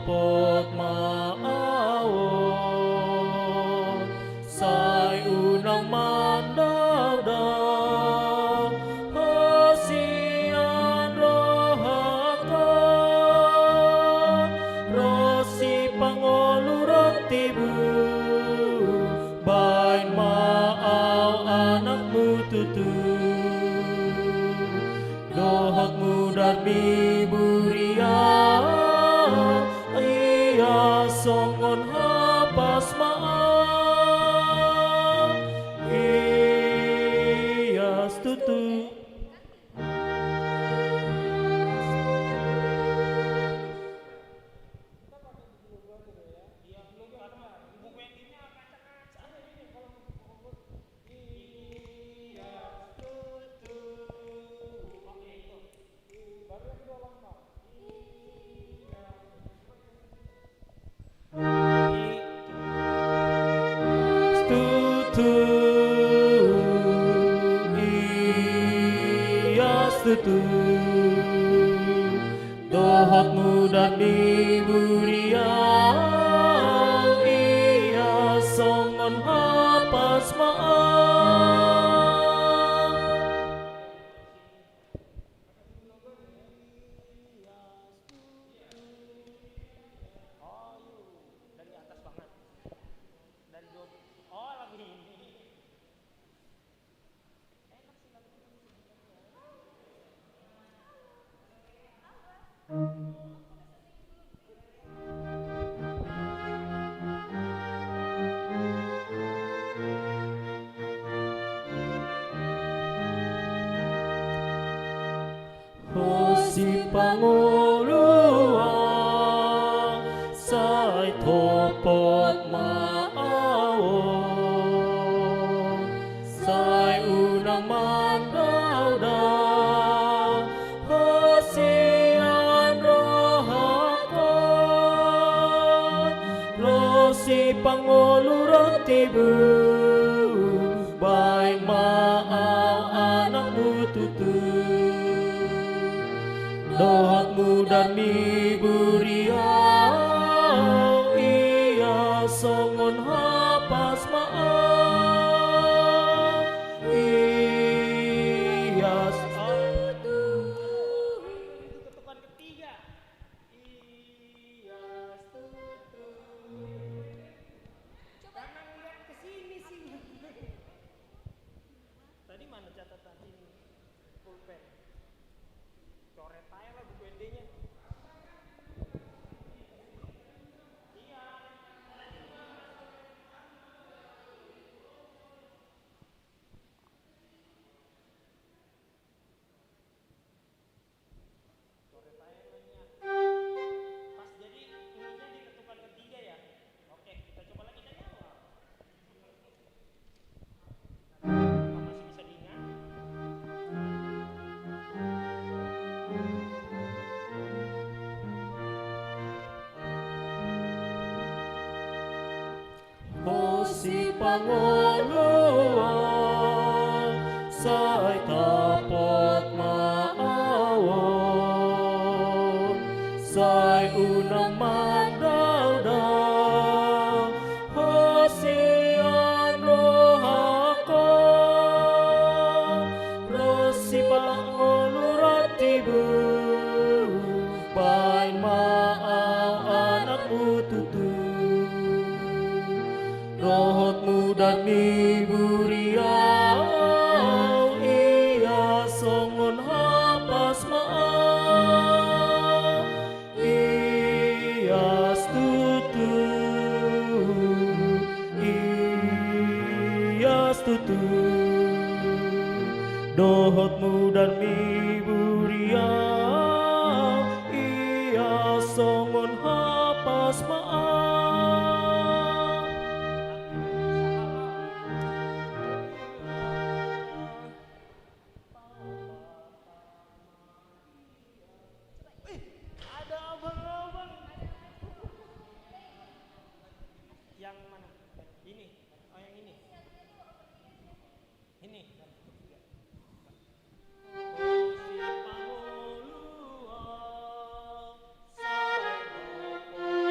topot maawon sai unang mandau-dau hosian rohaka rosi pangoluran tibu bain maaw anakmu tutu dohakmu darmi buria iya songon hapas maa iya stutu tutu dohotmu dan diburia iya songon hapas maaf dari atas banget dari lagu ini Hosi panguluan sai topot maawon sai unang mandau-dau hosian rohakon rosi panguluran tibu baik maaw anakmu tutu dohakmu dan miburia iya songon hapas maaf iya satu ketukan ketiga iya satu coba lihat kesini sih tadi mana catatan ini pulpen coret aja lah buku ND-nya. Iya. Coret aja lah. Pas jadi ininya di ketukan ketiga ya. Oke, kita coba lagi dari awal. Masih bisa diingat? Hosi pangoluan sai tapot maawon sai unang mandau-dau hosian rohakon rosi pangoluran tibu bain maaw anakmu tutu rohotmu dan miburia iya songon hapas maaf iya stutu iya stutu dohotmu dan miburia iya songon hapas maaf yang mana? Ini. Oh, yang ini. Ini. Hosi pangoluan sai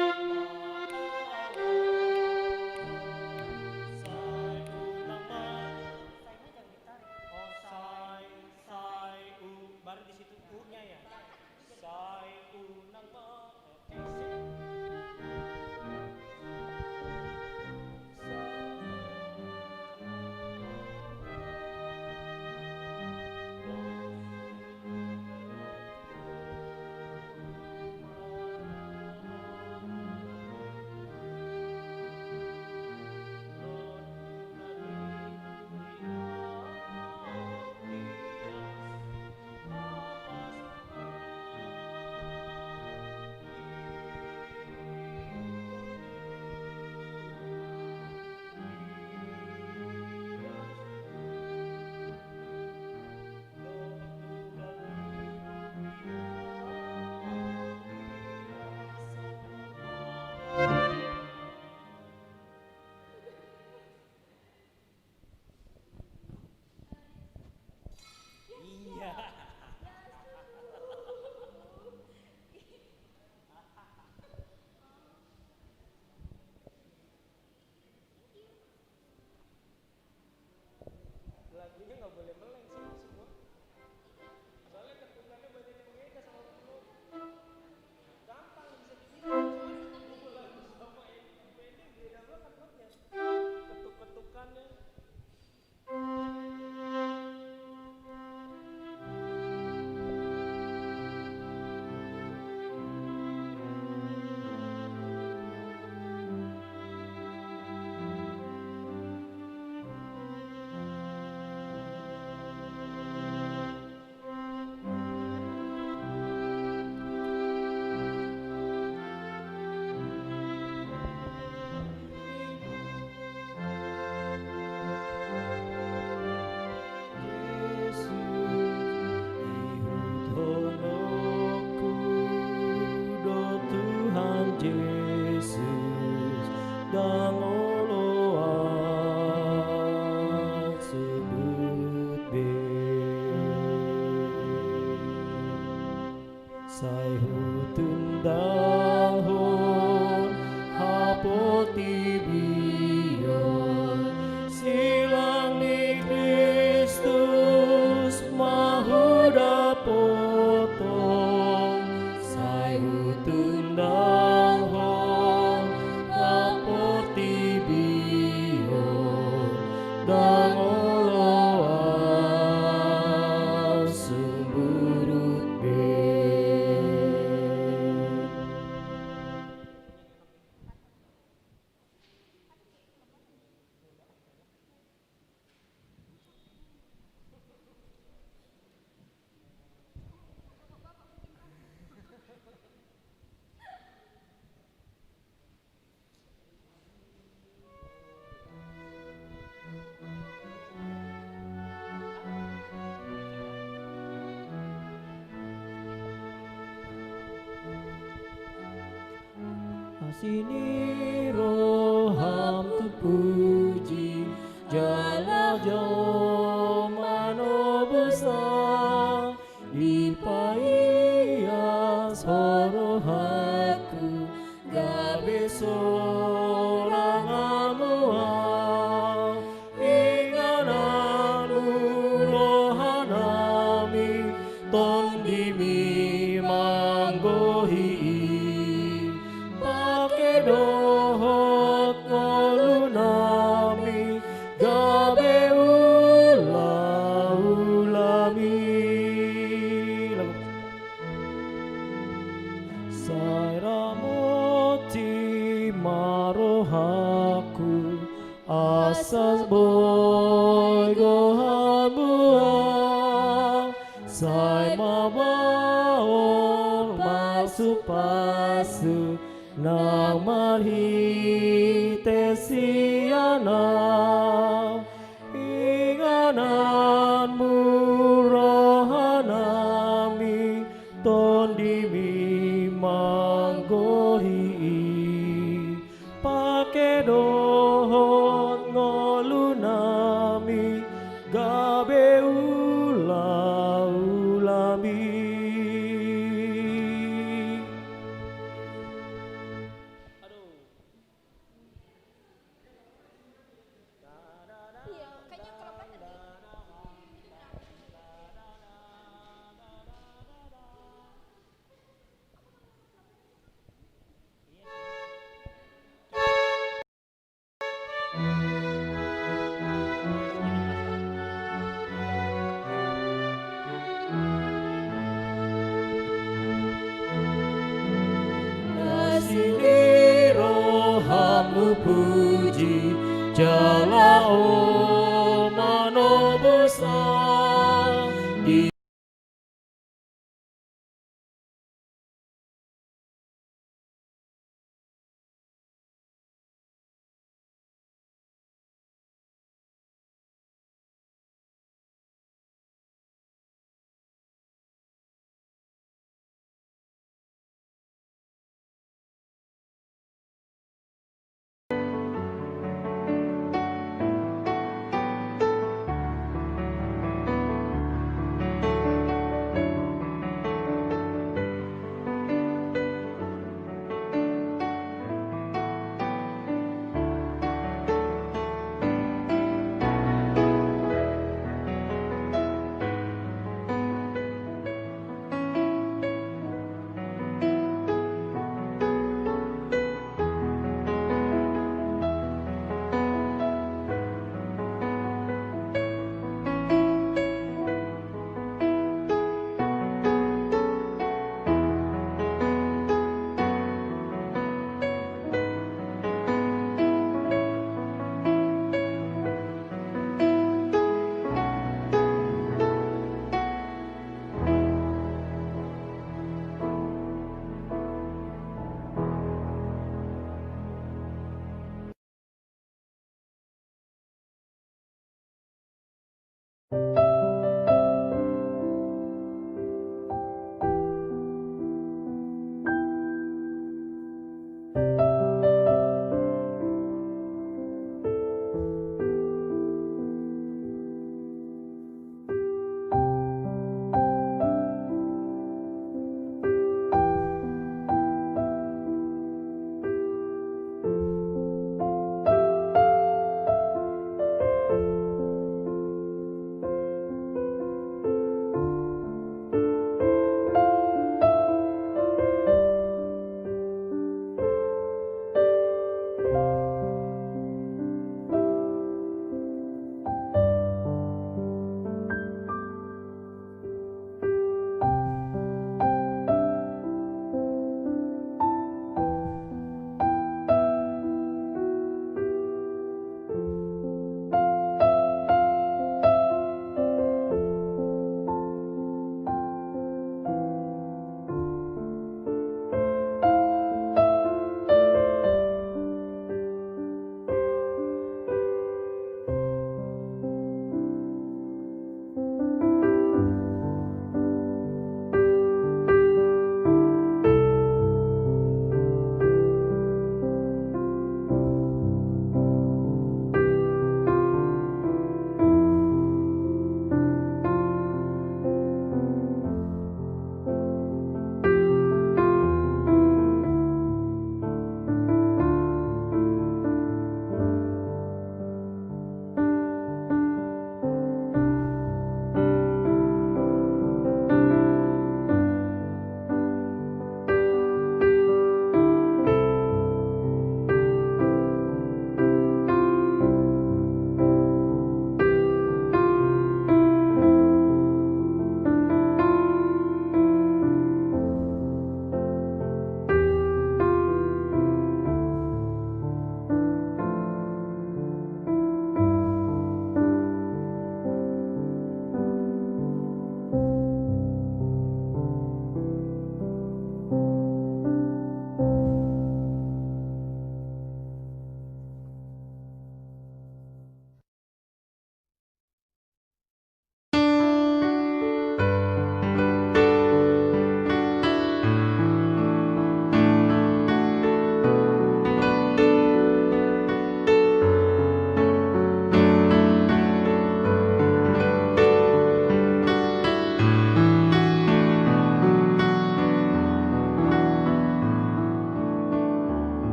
dahon hapoti biyon silang ni Kristus mahuda potong sai utun dahon hapoti biyon dangoloa sumburut be. Sini roham tu puji jala jo manobusa dipaya sorohaku gabe sorang amua ingananu rohanami tondimi manggohi dohot ngolunami gabe ulami sairamoti marohaku asas boy gohamua sai mabaor masuk pasu nang marhite siana ingananmu rohanami tondimi manggohi pake dohon ngolunami gabe ulami. Sini rohamu puji jalao manobosa di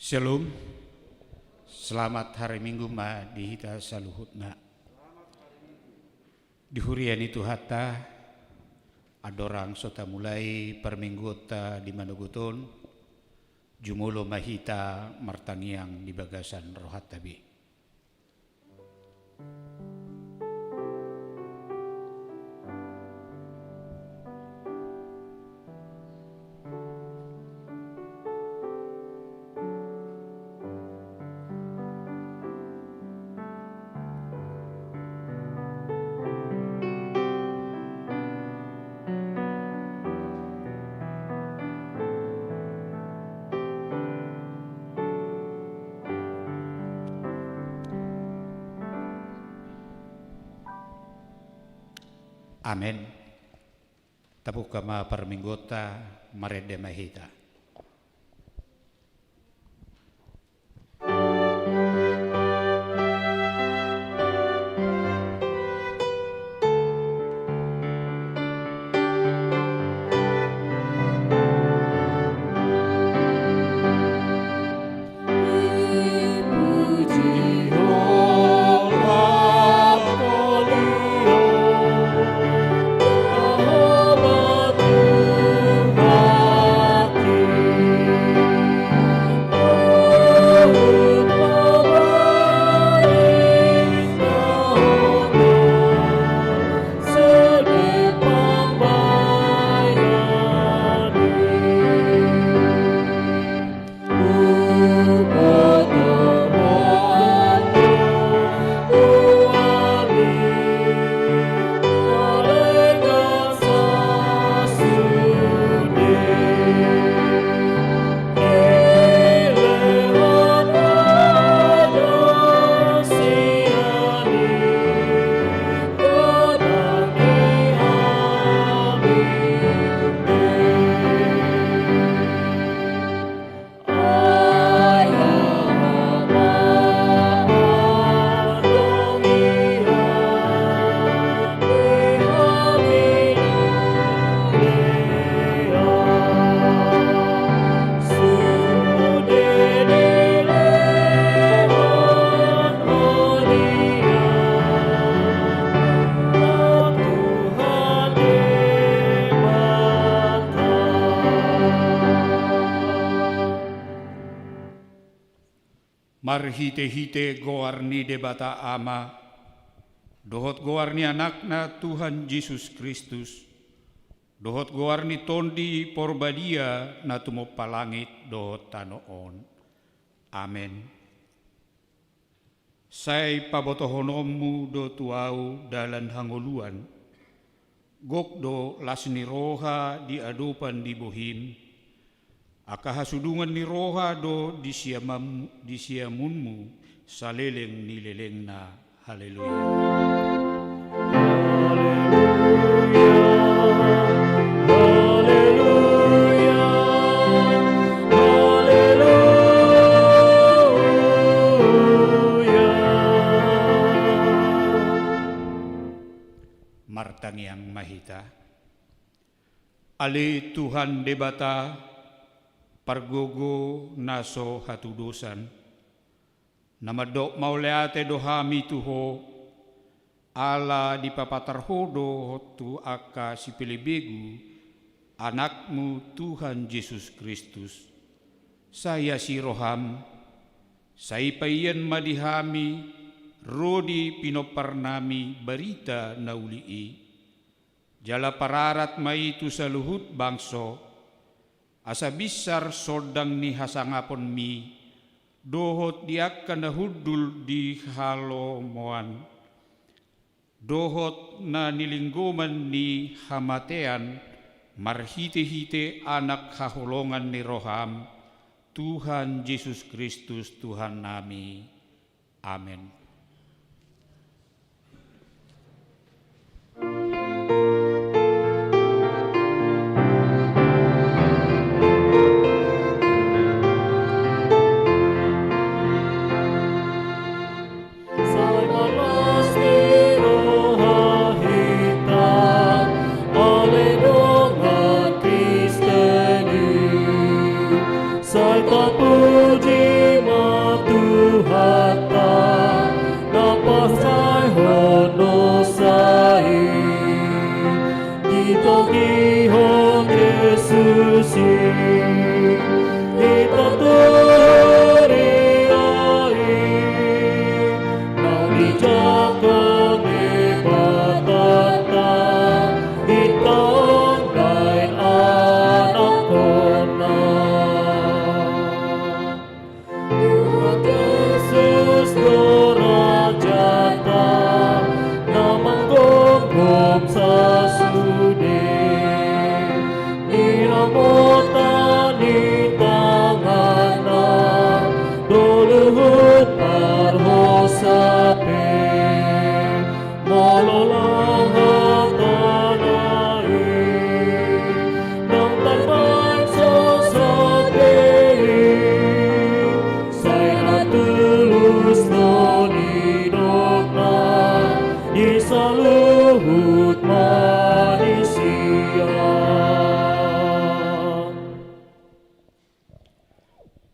Shalom. Selamat hari Minggu ma dihita saluhutna. Dihurian itu hatta adorang sota mulai perminggota di Manuguton jumulo mahita martangiang di bagasan rohat tabi. Amin. Tapuk kama perminggota marede mahita. Marhite-hite goarni debata ama, dohot goarni anakna Tuhan Yesus Kristus, dohot goarni tondi porbadia na tumo palangit dohot tanoon. Amen. Say pabotohonommu do tuau dalan hangoluan, gokdo lasni roha di adupan di bohim, akahasudungan ni roha do di siamunmu saleleng nileleng na. Haleluya. Martangiang mahita. Ali Tuhan debata pargogo naso hatudusan, namadok mauleate dohami tuho, ala di papatarhodo tu aka si pilibegu, anakmu Tuhan Yesus Kristus. Saya si roham, saya payan madihami, rodi pinoparnami berita naulii, jala pararat maitu saluhut bangso, asa bisar sodang ni hasangapon mi, dohot diak kana hudul di halomoan, dohot na nilinggoman ni hamatean, marhite-hite anak haholongan ni roham, Tuhan Yesus Kristus Tuhan nami. Amin. Puji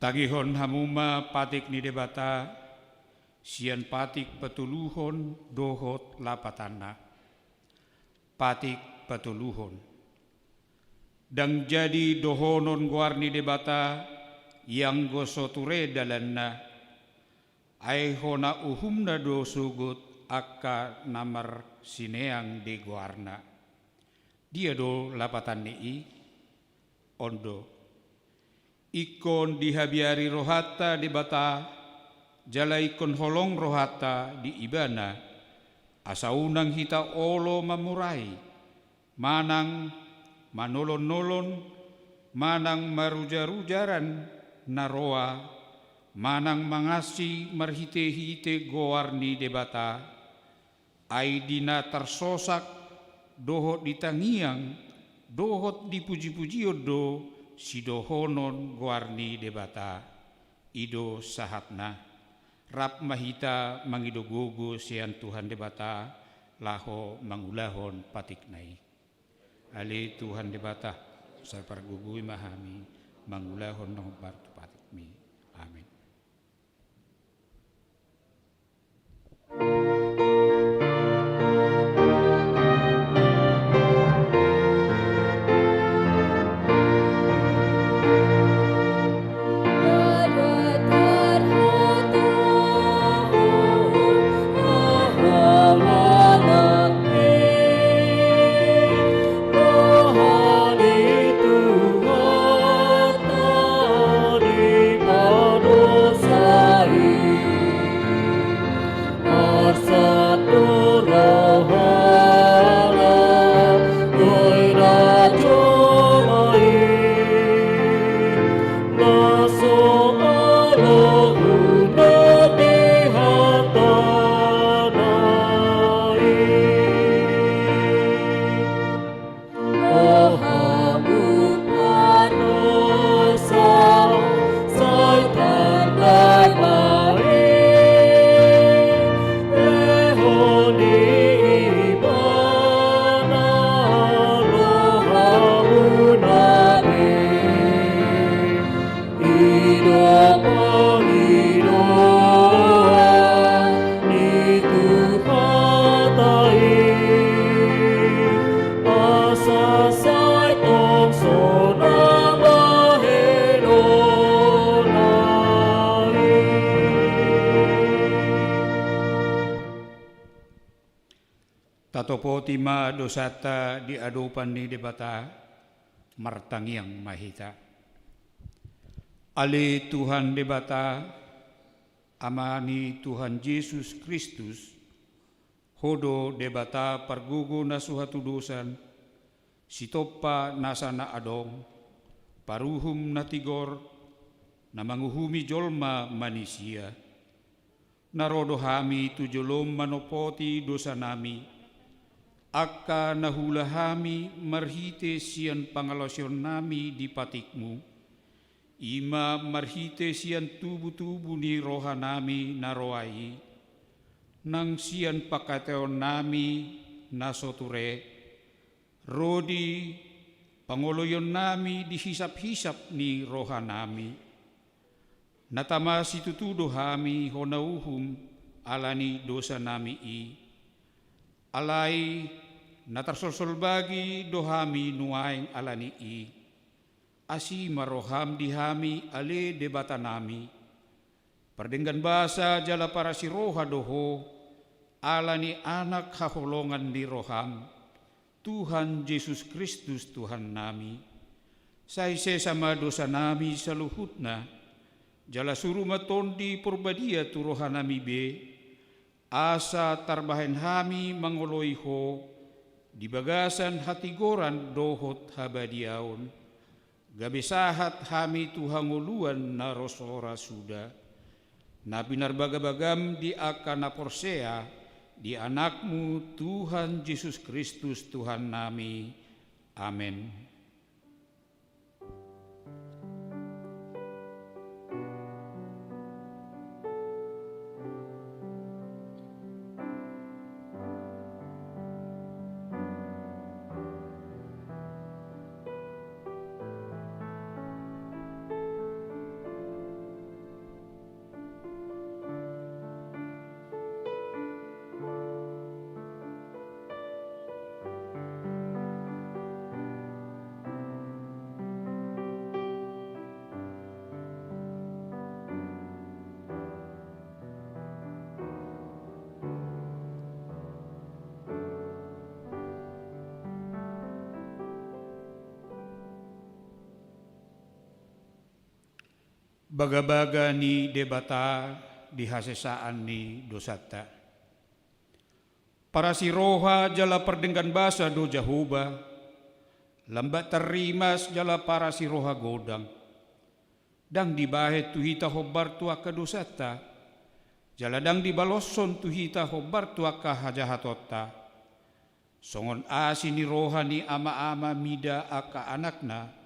Tagihon hamuma patik ni debata, sian patik petuluhon dohot lapatana. Patik petuluhon. Dang jadi dohonon guarni debata, yang gosoture dalanna, ay hona uhumna do sugut akka namar sineang di guarna. Dia do lapatan ni ondo. Ikon dihabiari rohata di bata, jalai kon holong rohata di ibana, asaunang hita olo mamurai, manang manolon-nolon, manang marujar-rujaran naroa, manang mangasi marhite-hite goarni di bata, ay dina tersosak, dohot ditangiang, dohot dipuji-pujiyo do, sidohonon guarni debata ido sahatna rap mahita mangidogogo sian Tuhan debata laho mangulahon patik nai ale Tuhan debata sapargugui mahami mangulahon nang bartu patik mi amin. Tatopo tima dosata di adopan ni debata martangiang mahita. Ale Tuhan debata amani Tuhan Yesus Kristus hodo debata pargugo na suhatu dosan sitopa nasana adong paruhum na tigor na manguhumi jolma manisia narodo hami tujolom manopoti dosa nami akka nahulahami marhite sian pangalosyon nami di patikmu, ima marhite sian tubu-tubu ni roha nami naroai, nang sian pakateon nami nasoture, rodi pangoloyon nami dihisap-hisap ni roha nami, natama situtudo hami honauhum alani dosa nami alai natarsolsol bagi dohami nuaing alani asi maroham dihami ale debata nami. Perdenggan basa jala para si roha doho, ala ni anak haholongan di roham, Tuhan Yesus Kristus Tuhan nami. Saise sama dosa nami saluhutna, jala suruh matondi purbadia tu roha nami be, asa tarbahen hami mangoloi ho, di bagasan hati goran dohot habadiaon, gabesahat hami tuhanguluan narosora suda, na binarbagabagam di akana porsea, di anakmu Tuhan Yesus Kristus Tuhan nami. Amin. Baga-baga ni debata dihasesaan ni dosata. Para si roha jala perdenggan basa do jahuba, lambat terimas jala para si roha godang. Dang dibahet tuhita hobar tuaka dosata, jala dang dibaloson tuhita hobar tuaka hajahatota. Songon asi ni roha ni ama-ama mida aka anakna,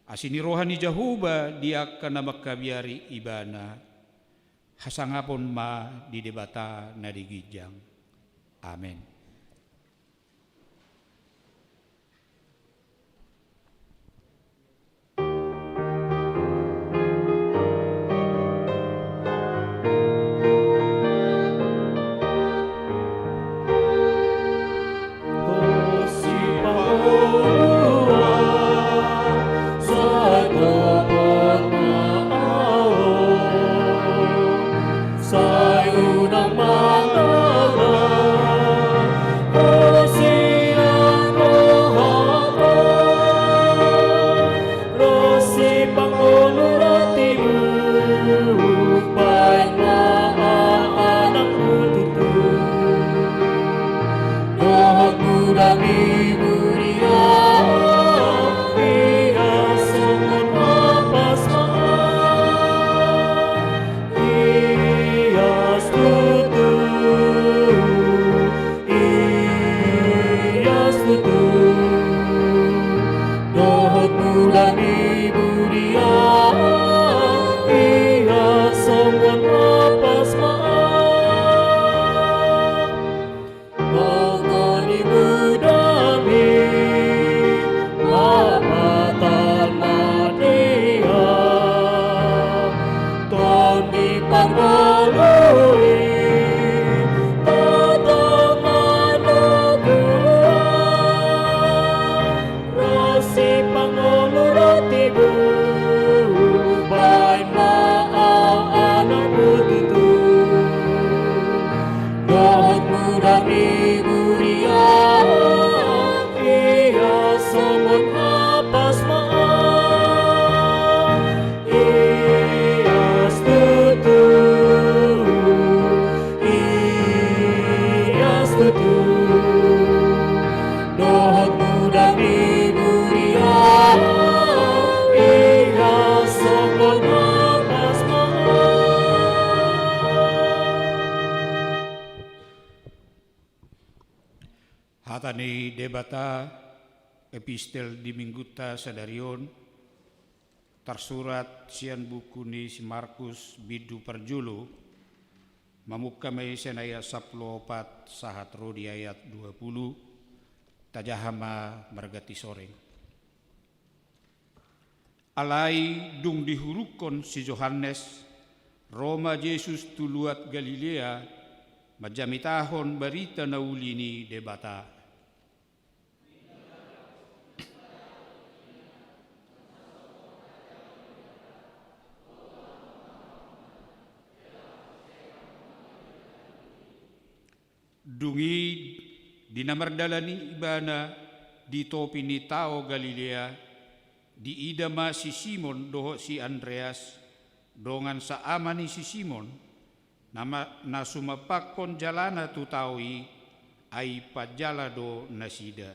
asini rohani jahuba dia kana makabiari ibana, hasangapon ma di debata na digijang. Amen. Hatani debata epistel di mingguta sadarion tersurat sian buku ni si Markus bidu perjulu mamukame senaya 14 sahat rodi ayat 20 tajahama margati sore. Alai dung dihurukon si Yohanes Roma Yesus tuluat Galilea majamitahon barita naulini debata. Dungi dinamardalani ibana di topi ni tao Galilea, di idama si Simon doho si Andreas, dongan sa ama ni si Simon, na sumapakon jalana tu tawi, ay pajalado nasida.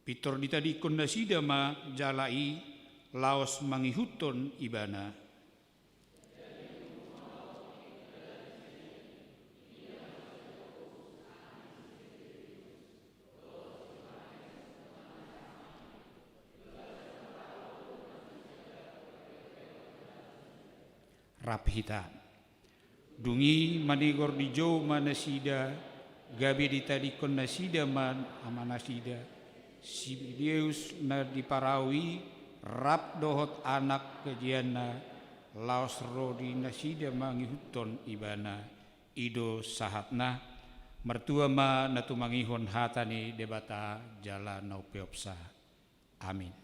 Pitor ditadikon nasida ma jalai, laos mangihuton ibana. Raphita dungi manigor di jo manasida gabi ditadikon nasida man amanasida Sibideus na diparawi rap dohot anak kejiana laos rodi nasida mangihuton ibana ido sahatna mertua ma natumangihon hatani debata jala naupeopsa. Amin.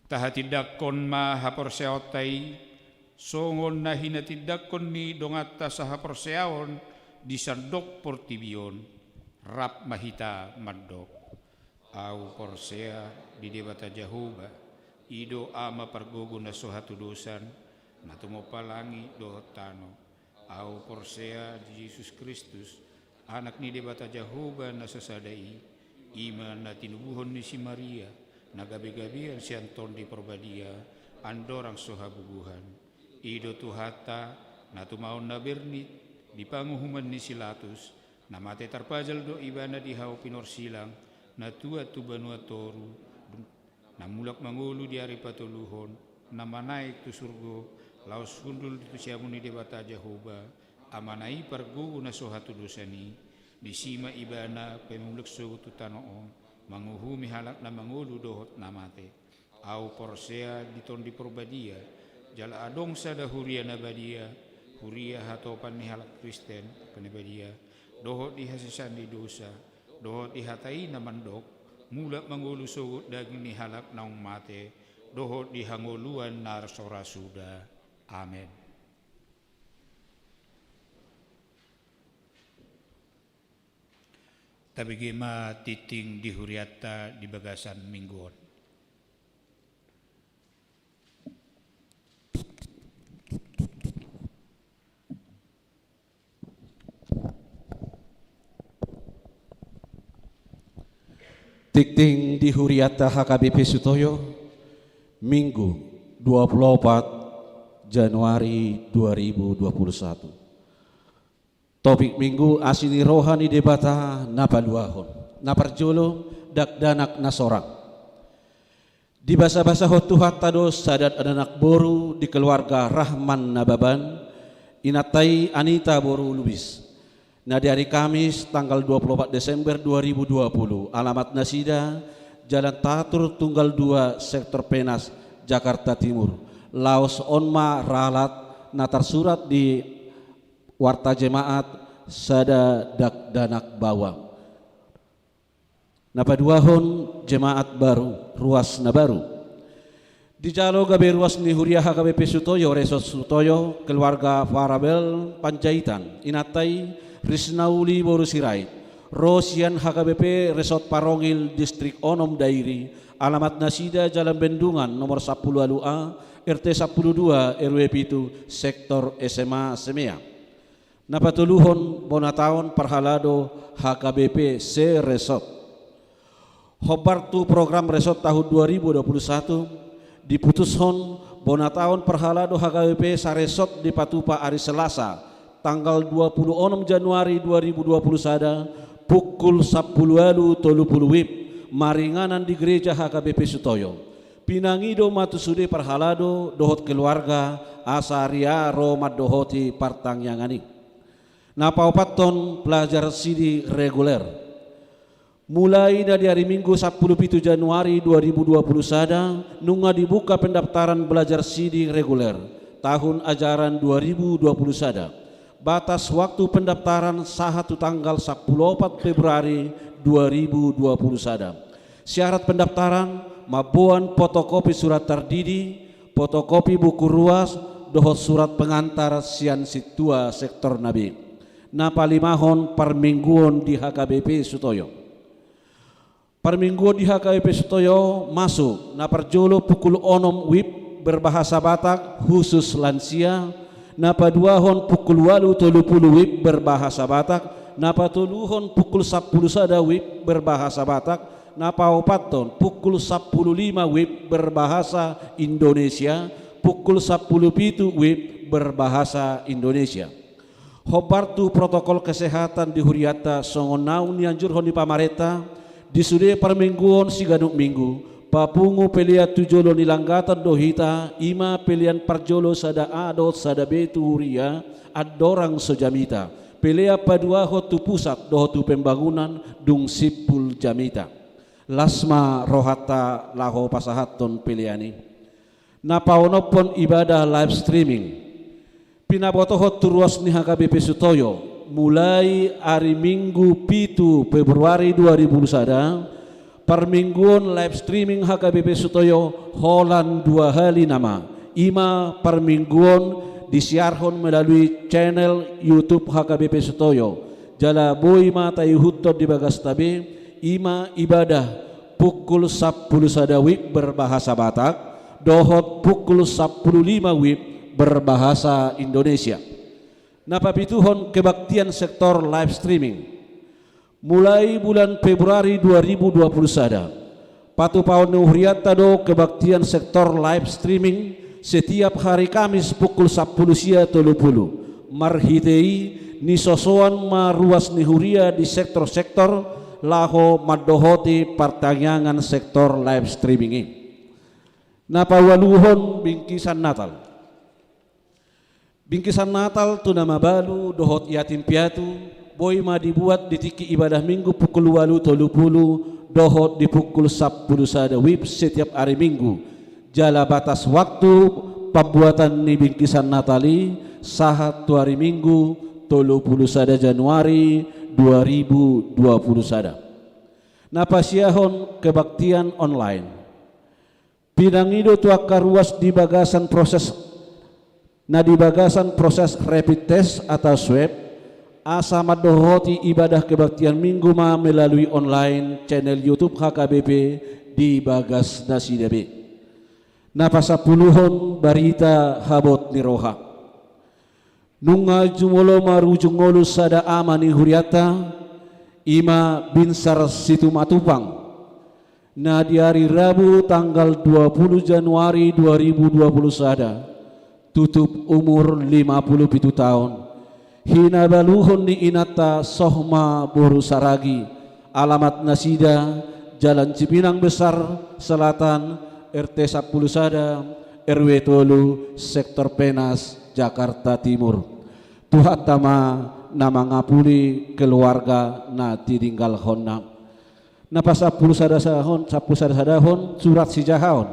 Tahatiddakon ma haporseotai songon na hinatiddakon ni dongata sa haporseaon di sandok portibion rap mahita maddok au porsea di debata Jahuba ido ama pargogo na sohatu dosan na tumopalangi dohotano au porsea di Yesus Kristus anak ni debata Jahuba na sasadai ima na tinubuhon ni si Maria nagabi-gabian si Anton di Porbadia andorang sohabubuhan ido tuhata na tumaon na bernit di panguhuman ni Silatus na mate tarpajal do ibana di hau pinorsilang na tua tu banua toru na mulak mangulu di hari patuluhon na manaik tu surgo laos hundul di tu siamun ni debata Jahuba amanai pargugu na sohatu dosani di sima ibana pemulak sohu tu tanoon manguhumi halak na mangulu dohot namate au porsea diton di Porbadia jala adong sada huria na badia huria hatopan ni halak Kristen penebadia dohot di hasisan di dosa dohot di hatai na mandok mulak mangulu sugut daging ni halak naung mate dohot di hanguluan narsora suda. Amen. Tabigima titing di huriata di bagasan mingguon. Titing di huriata HKBP Sutoyo Minggu 24 Januari 2021. Topik minggu asini rohani debata napaluahon naparjolo dakdanak nasorang di basa-basa hotuhat tados sadat adanak boru di keluarga Rahman Nababan inatai Anita Boru Lubis nah di hari Kamis tanggal 24 Desember 2020 alamat nasida Jalan Tatur Tunggal 2 Sektor Penas Jakarta Timur Laos Onma Ralat natar surat di Warta Jemaat sada dak danak bawang. Napaduahon jemaat baru ruas na baru. Di jalo gabe ruas ni Huria HKBP Sutoyo Resort Sutoyo keluarga Farabel Panjaitan Inatay Risnauli Borusirait Rosian HKBP Resort Parongil Distrik Onom Dairi alamat Nasida Jalan Bendungan nomor 10 A RT 12 RW 7 sektor SMA Semea. Napatuluhon Bonataon Parhalado HKBP C Resort. Hobartu program resort tahun 2021 diputushon Bonataon Parhalado HKBP sa resort di Patupa hari Selasa tanggal 26 Januari 2021 pukul 10.30 WIB maringanan di gereja HKBP Sutoyo. Pinangido matusude Parhalado dohot keluarga asaria Roma dohoti partangyangani. Napaupaton pelajar sidi reguler. Mulai dari hari Minggu 17 Januari 2021 nunga dibuka pendaftaran belajar sidi reguler tahun ajaran 2021. Batas waktu pendaftaran sahatu tanggal 14 Februari 2021. Syarat pendaftaran mabuan fotokopi surat tardidi, fotokopi buku ruas, dohot surat pengantar sian situa sektor nabi. Napalimahon permingguan di HKBP Sutoyo. Permingguan di HKBP Sutoyo masuk naparjolo pukul 6 WIB berbahasa Batak khusus lansia. Napaduahon pukul 8.30 WIB berbahasa Batak. Napatuluhon pukul 10 sada WIB berbahasa Batak. Napaupaton pukul 10.05 WIB berbahasa Indonesia. Pukul 10.07 WIB berbahasa Indonesia. Hobartu protokol kesehatan di Huriata songonaun nianjurhon di pamareta disude permingguan siganuk minggu papungu pelia tujolo nilanggatan dohita ima pelian parjolo sada adot sada betu Huria adorang sojamita pelea paduaho tu pusat dohotu pembangunan dung sipul jamita lasma rohata laho pasahaton peliani napaonopon ibadah live streaming pinabotoho turuas ni HKBP Sutoyo mulai hari Minggu 7 Februari 2021 permingguan live streaming HKBP Sutoyo holan 2 kali nama ima permingguan disiarhon melalui channel YouTube HKBP Sutoyo jala boy mata yuhutto di bagas tabe ima ibadah pukul 10 sada WIB berbahasa Batak dohot pukul 10.05 WIB berbahasa Indonesia. Napapituhon kebaktian sektor live streaming mulai bulan Februari 2021 Patupaon Huriata do kebaktian sektor live streaming setiap hari Kamis pukul 10.30 marhitei ni sosoan maruas ni Huria di sektor-sektor laho madohoti pertanyaan sektor live streaming ini. Napawaluhon bingkisan Natal. Bingkisan Natal tu nama balu dohot yatim piatu boy ma dibuat di tiki ibadah minggu pukul 8.30 dohot di pukul 10 sada WIB setiap hari Minggu. Jala batas waktu pembuatan ni bingkisan Natali sahat tu hari Minggu 30 sada Januari 2020 sada. Napasiahon kebaktian online. Pinangido tu akaruas di bagasan proses rapid test atau swab asa madohoti ibadah kebaktian minggu ma melalui online channel YouTube HKBP di bagas nasi dabe. Napasapuluhon barita habot ni roha. Nunga jumolo marujung ngolus sada amani Huriata ima binsar situ matupang. Na di hari Rabu tanggal 20 Januari 2020 sada tutup umur 57 tahun. Hina baluhon ni inata sohma boru saragi alamat Nasida Jalan Cipinang Besar Selatan RT 10 sada RW 3 sektor Penas Jakarta Timur. Tuhan tama nama ngapuli keluarga na tinggal honna. Napa 10 sadahon surat si jahon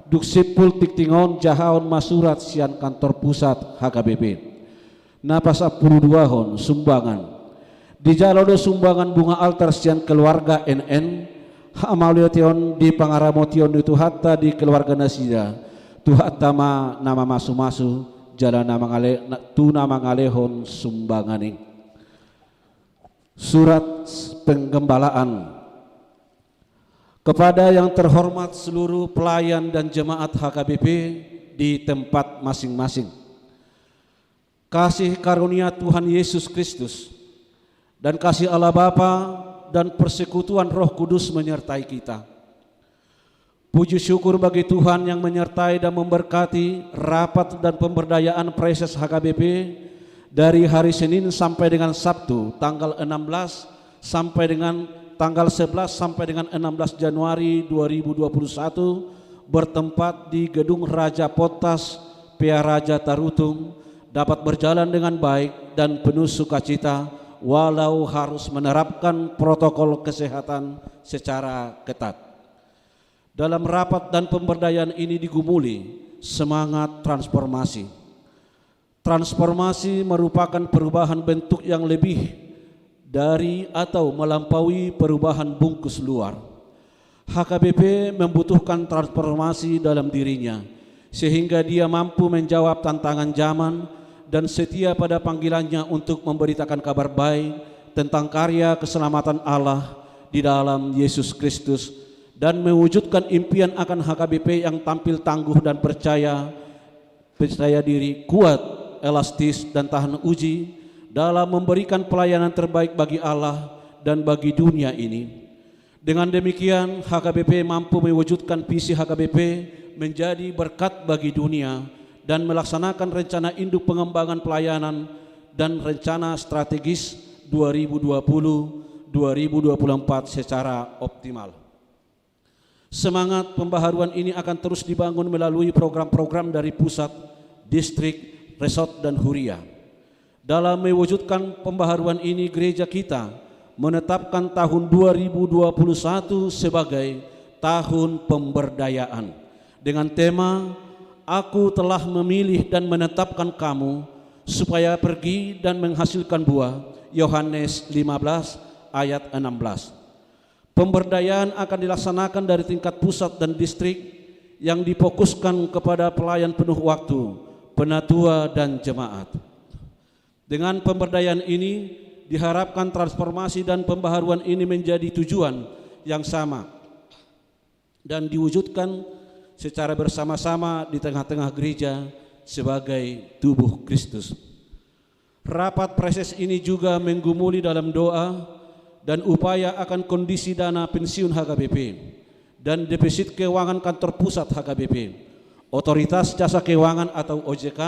duk sipul tiktingon jahaon masurat sian kantor pusat HKBP. Napa 12 hon sumbangan Di jalodo sumbangan bunga altar sian keluarga NN, Hamaliotion di Pangaramotion itu hatta di keluarga Nasida, Tuhan tama nama masu-masu, jalan nama ngalehon sumbanganing. Surat penggembalaan. Kepada yang terhormat seluruh pelayan dan jemaat HKBP di tempat masing-masing. Kasih karunia Tuhan Yesus Kristus dan kasih Allah Bapa dan persekutuan Roh Kudus menyertai kita. Puji syukur bagi Tuhan yang menyertai dan memberkati rapat dan pemberdayaan Preses HKBP dari hari Senin sampai dengan Sabtu tanggal 16 sampai dengan tanggal 11 sampai dengan 16 Januari 2021 bertempat di Gedung Raja Potas, Pia Raja Tarutung dapat berjalan dengan baik dan penuh sukacita walau harus menerapkan protokol kesehatan secara ketat. Dalam rapat dan pemberdayaan ini digumuli semangat transformasi. Transformasi merupakan perubahan bentuk yang lebih dari atau melampaui perubahan bungkus luar. HKBP membutuhkan transformasi dalam dirinya sehingga dia mampu menjawab tantangan zaman dan setia pada panggilannya untuk memberitakan kabar baik tentang karya keselamatan Allah di dalam Yesus Kristus dan mewujudkan impian akan HKBP yang tampil tangguh dan percaya diri, kuat, elastis dan tahan uji dalam memberikan pelayanan terbaik bagi Allah dan bagi dunia ini. Dengan demikian HKBP mampu mewujudkan visi HKBP menjadi berkat bagi dunia dan melaksanakan rencana induk pengembangan pelayanan dan rencana strategis 2020-2024 secara optimal. Semangat pembaharuan ini akan terus dibangun melalui program-program dari pusat, distrik, resort dan huria. Dalam mewujudkan pembaharuan ini gereja kita menetapkan tahun 2021 sebagai tahun pemberdayaan dengan tema Aku telah memilih dan menetapkan kamu supaya pergi dan menghasilkan buah. Yohanes 15 ayat 16. Pemberdayaan akan dilaksanakan dari tingkat pusat dan distrik yang difokuskan kepada pelayan penuh waktu, penatua dan jemaat. Dengan pemberdayaan ini diharapkan transformasi dan pembaharuan ini menjadi tujuan yang sama dan diwujudkan secara bersama-sama di tengah-tengah gereja sebagai tubuh Kristus. Rapat preses ini juga menggumuli dalam doa dan upaya akan kondisi dana pensiun HKBP dan defisit keuangan kantor pusat HKBP. Otoritas Jasa Keuangan atau OJK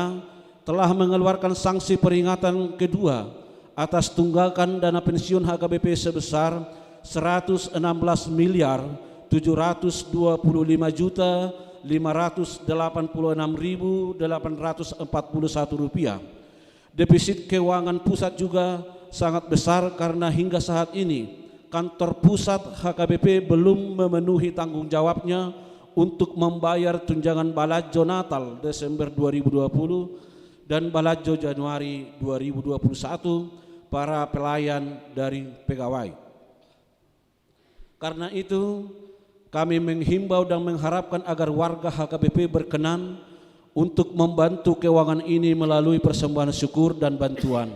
telah mengeluarkan sanksi peringatan kedua atas tunggakan dana pensiun HKBP sebesar 116.585.841 rupiah. Defisit keuangan pusat juga sangat besar karena hingga saat ini kantor pusat HKBP belum memenuhi tanggung jawabnya untuk membayar tunjangan balajo Natal Desember 2020 dan balajo Januari 2021 para pelayan dari pegawai. Karena itu kami menghimbau dan mengharapkan agar warga HKBP berkenan untuk membantu keuangan ini melalui persembahan syukur dan bantuan.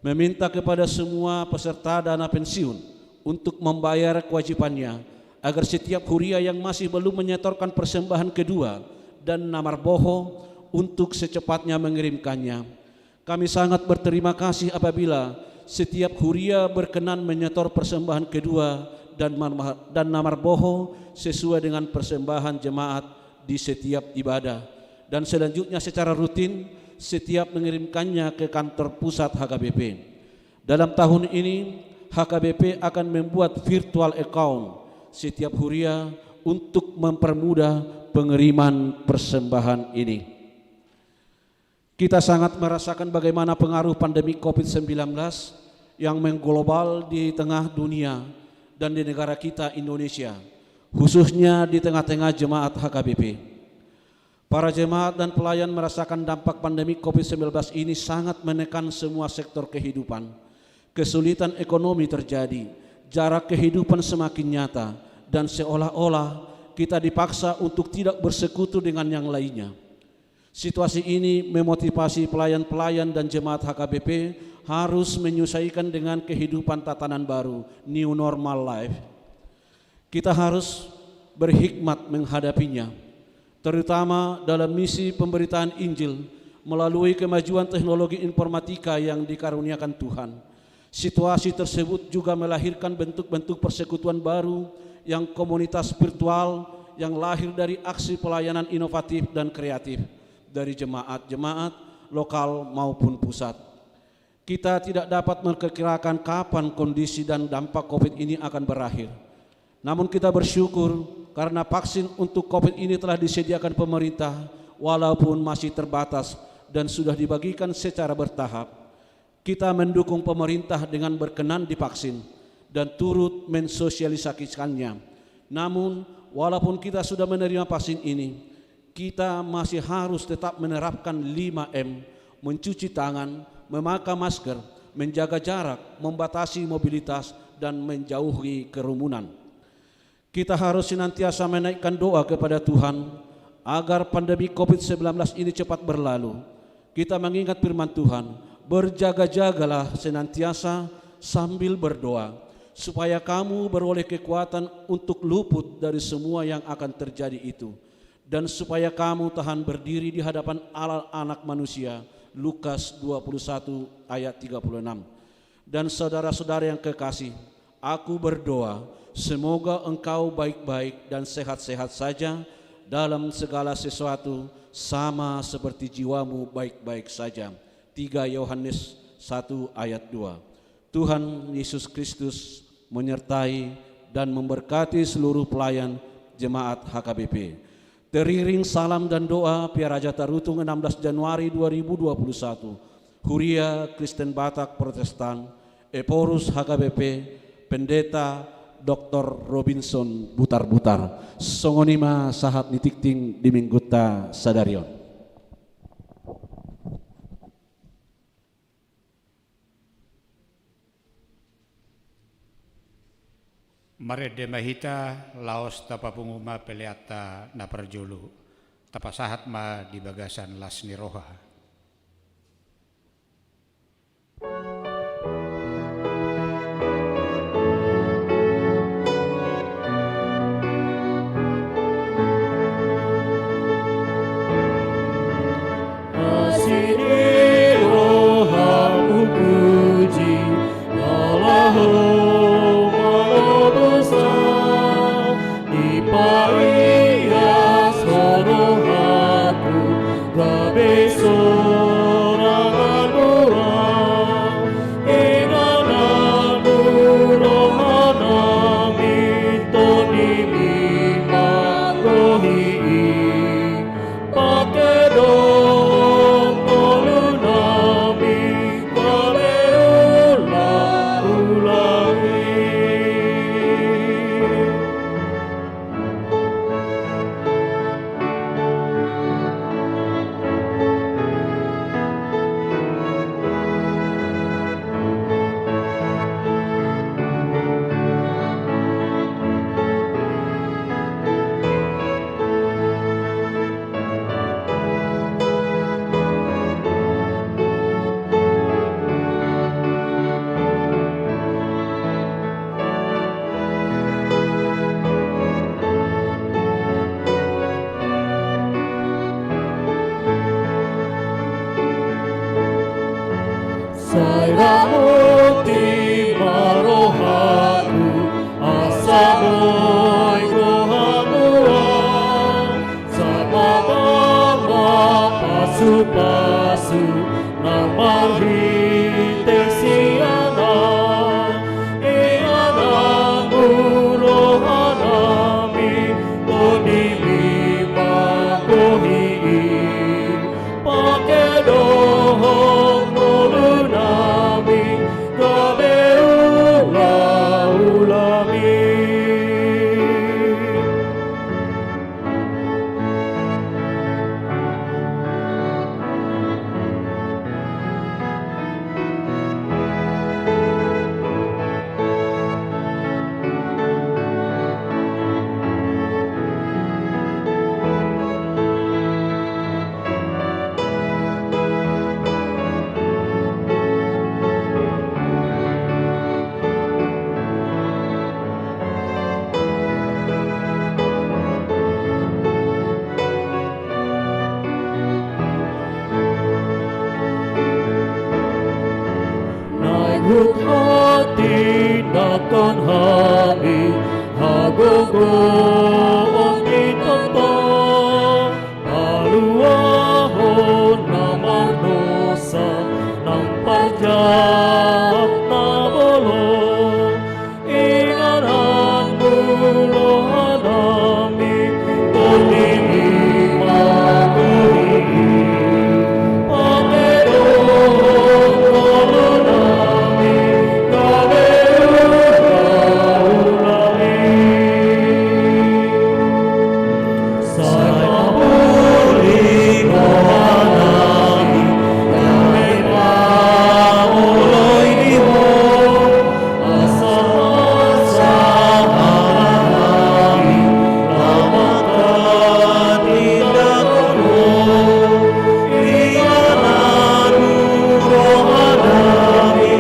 Meminta kepada semua peserta dana pensiun untuk membayar kewajibannya agar setiap huria yang masih belum menyetorkan persembahan kedua dan namar boho untuk secepatnya mengirimkannya. Kami sangat berterima kasih apabila setiap huria berkenan menyetor persembahan kedua dan namar boho sesuai dengan persembahan jemaat di setiap ibadah dan selanjutnya secara rutin setiap mengirimkannya ke kantor pusat HKBP. Dalam tahun ini HKBP akan membuat virtual account setiap huria untuk mempermudah pengiriman persembahan ini. Kita sangat merasakan bagaimana pengaruh pandemi COVID-19 yang mengglobal di tengah dunia dan di negara kita Indonesia, khususnya di tengah-tengah jemaat HKBP. Para jemaat dan pelayan merasakan dampak pandemi COVID-19 ini sangat menekan semua sektor kehidupan. Kesulitan ekonomi terjadi, jarak kehidupan semakin nyata, dan seolah-olah kita dipaksa untuk tidak bersekutu dengan yang lainnya. Situasi ini memotivasi pelayan-pelayan dan jemaat HKBP harus menyesuaikan dengan kehidupan tatanan baru, new normal life. Kita harus berhikmat menghadapinya, terutama dalam misi pemberitaan Injil melalui kemajuan teknologi informatika yang dikaruniakan Tuhan. Situasi tersebut juga melahirkan bentuk-bentuk persekutuan baru yang komunitas virtual yang lahir dari aksi pelayanan inovatif dan kreatif dari jemaat-jemaat lokal maupun pusat. Kita tidak dapat memperkirakan kapan kondisi dan dampak COVID ini akan berakhir. Namun kita bersyukur karena vaksin untuk COVID ini telah disediakan pemerintah walaupun masih terbatas dan sudah dibagikan secara bertahap. Kita mendukung pemerintah dengan berkenan divaksin dan turut mensosialisasikannya. Namun, walaupun kita sudah menerima vaksin ini, kita masih harus tetap menerapkan 5M, mencuci tangan, memakai masker, menjaga jarak, membatasi mobilitas, dan menjauhi kerumunan. Kita harus senantiasa menaikkan doa kepada Tuhan agar pandemi COVID-19 ini cepat berlalu. Kita mengingat firman Tuhan, berjaga-jagalah senantiasa sambil berdoa, supaya kamu beroleh kekuatan untuk luput dari semua yang akan terjadi itu, dan supaya kamu tahan berdiri di hadapan Allah anak manusia. Lukas 21 ayat 36. Dan saudara-saudara yang kekasih, aku berdoa semoga engkau baik-baik dan sehat-sehat saja dalam segala sesuatu, sama seperti jiwamu baik-baik saja. 3 Yohanes 1 ayat 2. Tuhan Yesus Kristus menyertai dan memberkati seluruh pelayan jemaat HKBP. Teriring salam dan doa Pia Raja Tarutung 16 Januari 2021. Huria Kristen Batak Protestan, Eporus HKBP, Pendeta Dr. Robinson Butar-Butar, Songonima Sahat Nitikting Dimingguta Sadarion. Mare demahita laos tapapunguma peleata na perjulu tapasahat ma di bagasan lasni roha. Asini rohamu puji Allah. Paia sono hatu, gabe so akan hami hagogo ongni tonto aluahon namar dosa nang pajak nabolo ingaran bulo hadami tonimi maguni Pangeron kolonami kabeulami saya puli kohanami kamera uloi diho asa-asa harami lamakan tindakono iyanan rohadami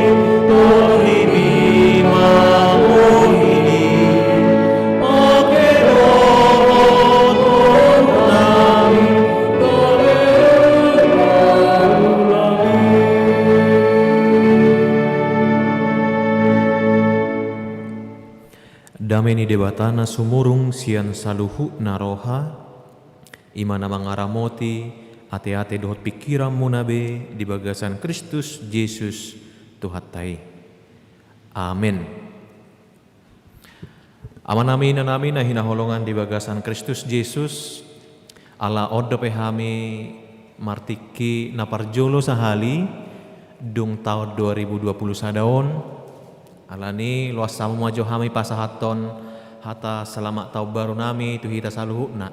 turimi mauhini Pangeron kolonami Dameni debatana sumurung sian saluhu naroha imana mangaramoti ate-ate dohot pikiran munabe di bagasan Kristus Yesus Tuhatai. Amin. Amanami nanami na hinaholongan di bagasan Kristus Yesus ala odo pehami martiki naparjolo sahali dung tahun 2020 sadaon alani luas sama majo hami pasahaton hata selamat tahun baru nami tu hita saluhukna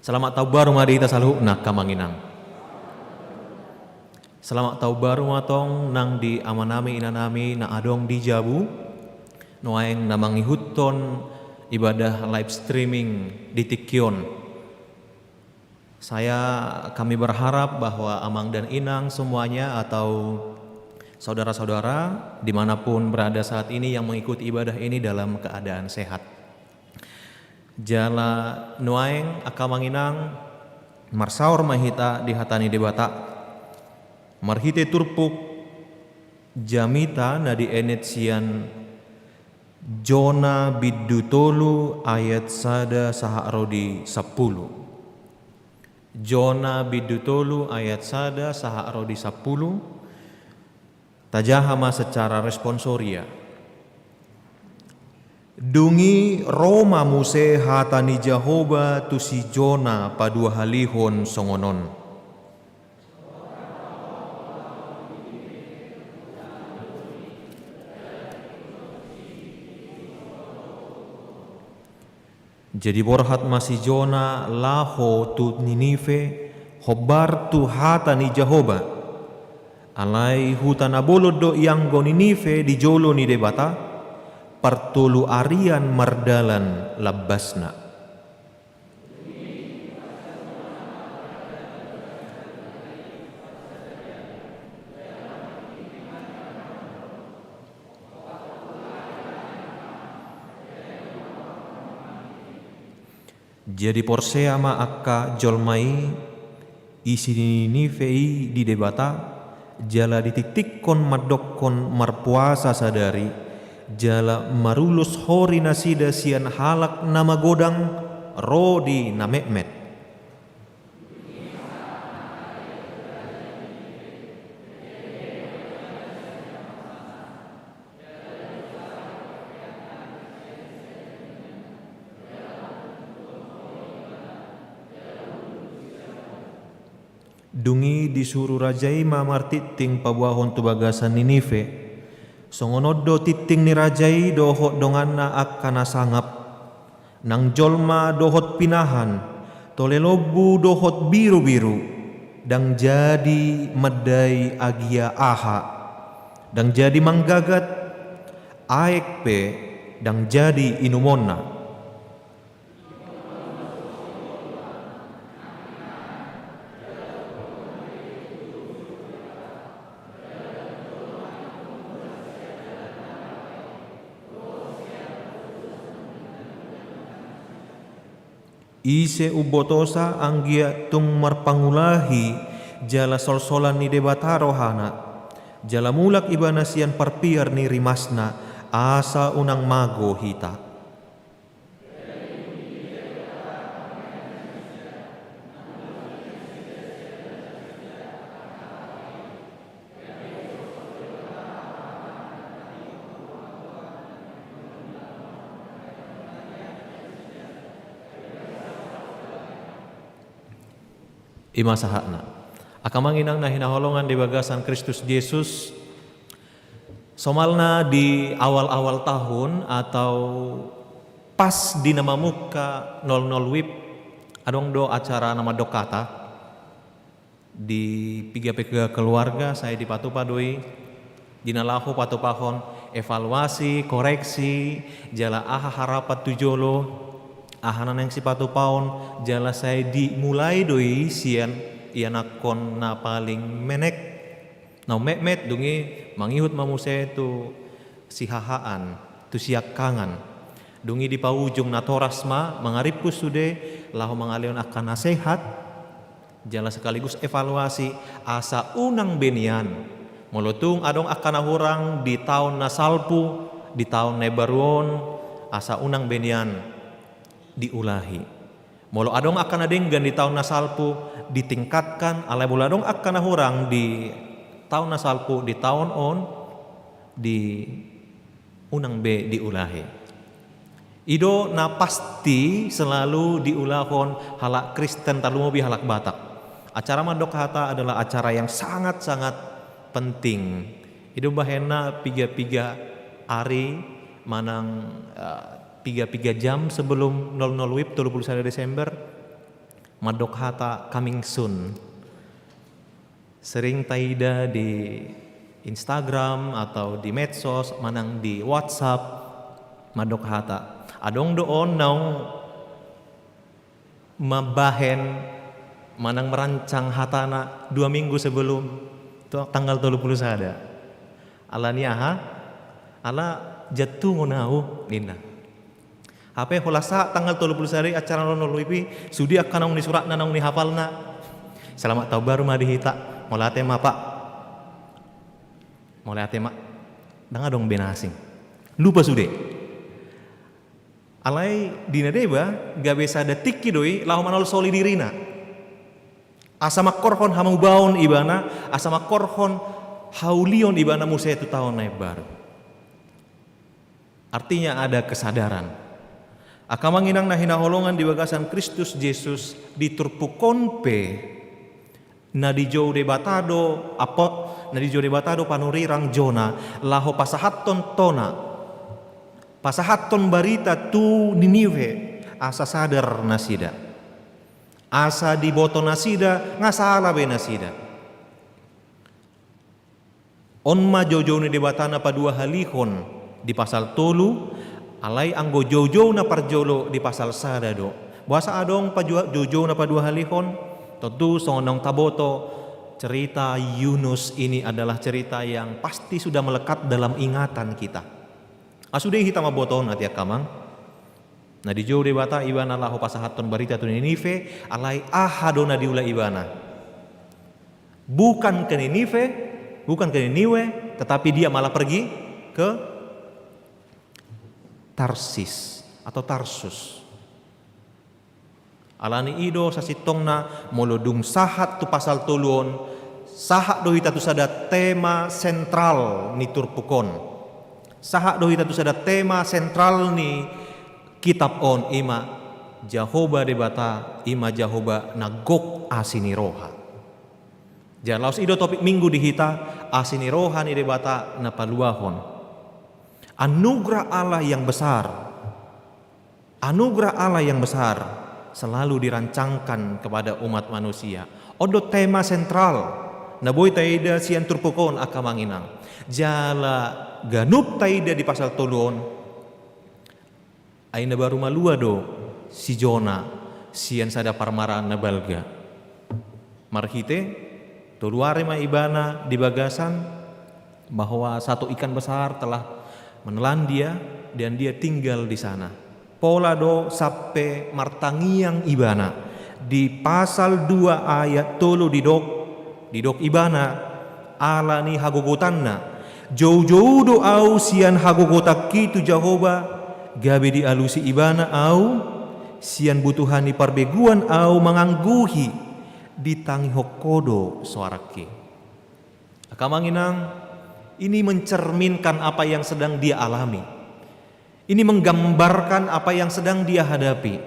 selamat tahun baru madi hita saluhukna kamanginang selamat tahun baru matong nang di amanami inanami na adong di Jabu noaeng namangi huton ibadah live streaming di Tikyon. Kami berharap bahwa Amang dan Inang semuanya atau saudara-saudara dimanapun berada saat ini yang mengikuti ibadah ini dalam keadaan sehat. Jala nuaeng akamanginang marsaur mahita dihatani debata marhite turpuk jamita nadi enet sian Jona bidutolu ayat sada saharodi 10. Jona bidutolu ayat sada saharodi 10. Tajahama secara responsoria. Dungi Roma muse hatani Jehoba tu si Jona padua halihon songonon. Jadi borhat masih Jona laho tu Ninive hobar tu hatani Jehoba. Alai hutana bolodo yang go Ninive di jolo ni debata partulu arian mardalan labasna. Jadi porsea ma akka jolmai isi Ninive di debata jala dititik-tikkon madokkon marpuasa sadari jala marulus hori nasida sian halak nama godang rodi namekmet. Dungi disuruh rajai mamar titing pabuahon tu bagasan Ninive. Songonodo titing ni rajai dohot donganna akkana sangap. Nang jolma dohot pinahan. Tolelobu dohot biru-biru. Dang jadi medai agia aha. Dang jadi manggagat aek pe. Dang jadi inumonna. Ise ubotosa anggia tung marpangulahi jala solsolan ni debata rohana jala mulak ibanasian parpiar ni rimasna asa unang mago hita. Ima sahakna akamanginang na hinaholongan di bagasan Kristus Yesus somalna di awal-awal tahun atau pas di nama muka 00 WIB adong do acara nama dokata di piga-piga keluarga saya di patupadoi dinalahu patupahon evaluasi koreksi jala aha harapat tujolo ahanan yang sipatu paon jala saya dimulai doi sian ianakon na paling menek na met dungi mangihut mamuse tu sihahaan tu siakangan dungi di paujung na torasma mangaripus sude lahu mangalion akan nasehat jala sekaligus evaluasi asa unang benian molotung adong akan hurang di tahun na salpu di tahun nebaruon asa unang benian diulahi. Molo adong akan adenggan di tahun nasalpu ditingkatkan alai bola adong akan hurang di tahun nasalpu di tahun on di unang B diulahi. Ido na pasti selalu diulahon halak Kristen talumobi halak Batak. Acara Mandok Hata adalah acara yang sangat-sangat penting. Ido bahena piga-piga hari manang 3 jam sebelum 00 WIB 31 Desember Mandok Hata coming soon. Sering taida di Instagram atau di medsos manang di WhatsApp Mandok Hata. Adong doon naung mabahen manang merancang hatana 2 minggu sebelum tanggal 31. Ala niaha ala jatuh ngonau nina. Apa holasa tanggal 31 acara nono ipi sudi akan naung ni surat naung ni hafalna. Selamat tahun baru madihita. Molate ma pak. Molate ma. Danga dong benasing. Lupa sude. Alai dina deba gabesa detik kidoi lahu manol soli dirina. Asa makorhon hamu baun ibana, asa makorhon haulion ibana musa itu tahun naik baru. Artinya ada kesadaran. Akamanginang na hinaholongan di bagasan Kristus Yesus diturpukon pe na di jauh de batado apa na di jauh de batado panurirang Jona laho pasahaton tona pasahaton barita tu Ninive asa sadar nasida asa di boto nasida ngasala be nasida onma jojo ni debatana pa 2 halihon di pasal 3 alai anggo jojo na parjolo di pasal sadado. Bahasa adong pa jojo na pa 2 halihon. Tentu sonong taboto cerita Yunus ini adalah cerita yang pasti sudah melekat dalam ingatan kita. Asude hita maboton atia kamang. Na di jauh debata ibana lahu pasahaton barita tu Ninive alai ahadona diula ibana. Bukan ke Ninive, bukan ke Niniwe, tetapi dia malah pergi ke Tarsis atau Tarsus. Alani ido sasitongna molodung sahat tu pasal tuluon sahat dohita tu sada tema sentral ni turpukon. Sahat dohita tu sada tema sentral ni kitab on ima Jahoba debata ima Jahoba nagok asini roha. Jalaus ido topik minggu dihita asini roha ni debata na paluahon. Anugerah Allah yang besar, anugerah Allah yang besar selalu dirancangkan kepada umat manusia. Odo tema sentral, naboy taida sian turpukon akamanginang. Jala ganup taida di pasal tolon, aina baru malua do si Jona sian sada parmaraan na balga. Marhite toluare ma ibana di bagasan bahwa satu ikan besar telah menelan dia dan dia tinggal di sana. Pola do sampai martangiang ibana di pasal 2 ayat 3 didok ibana ala ni hagogotanna Jauh-jauh do au sian hagogotak kitu Jehovah, gabe di alusi ibana au, sian butuhani parbeguan au mangangguhi, ditangi hokodo suaraki. Akamanginang, ini mencerminkan apa yang sedang dia alami. Ini menggambarkan apa yang sedang dia hadapi.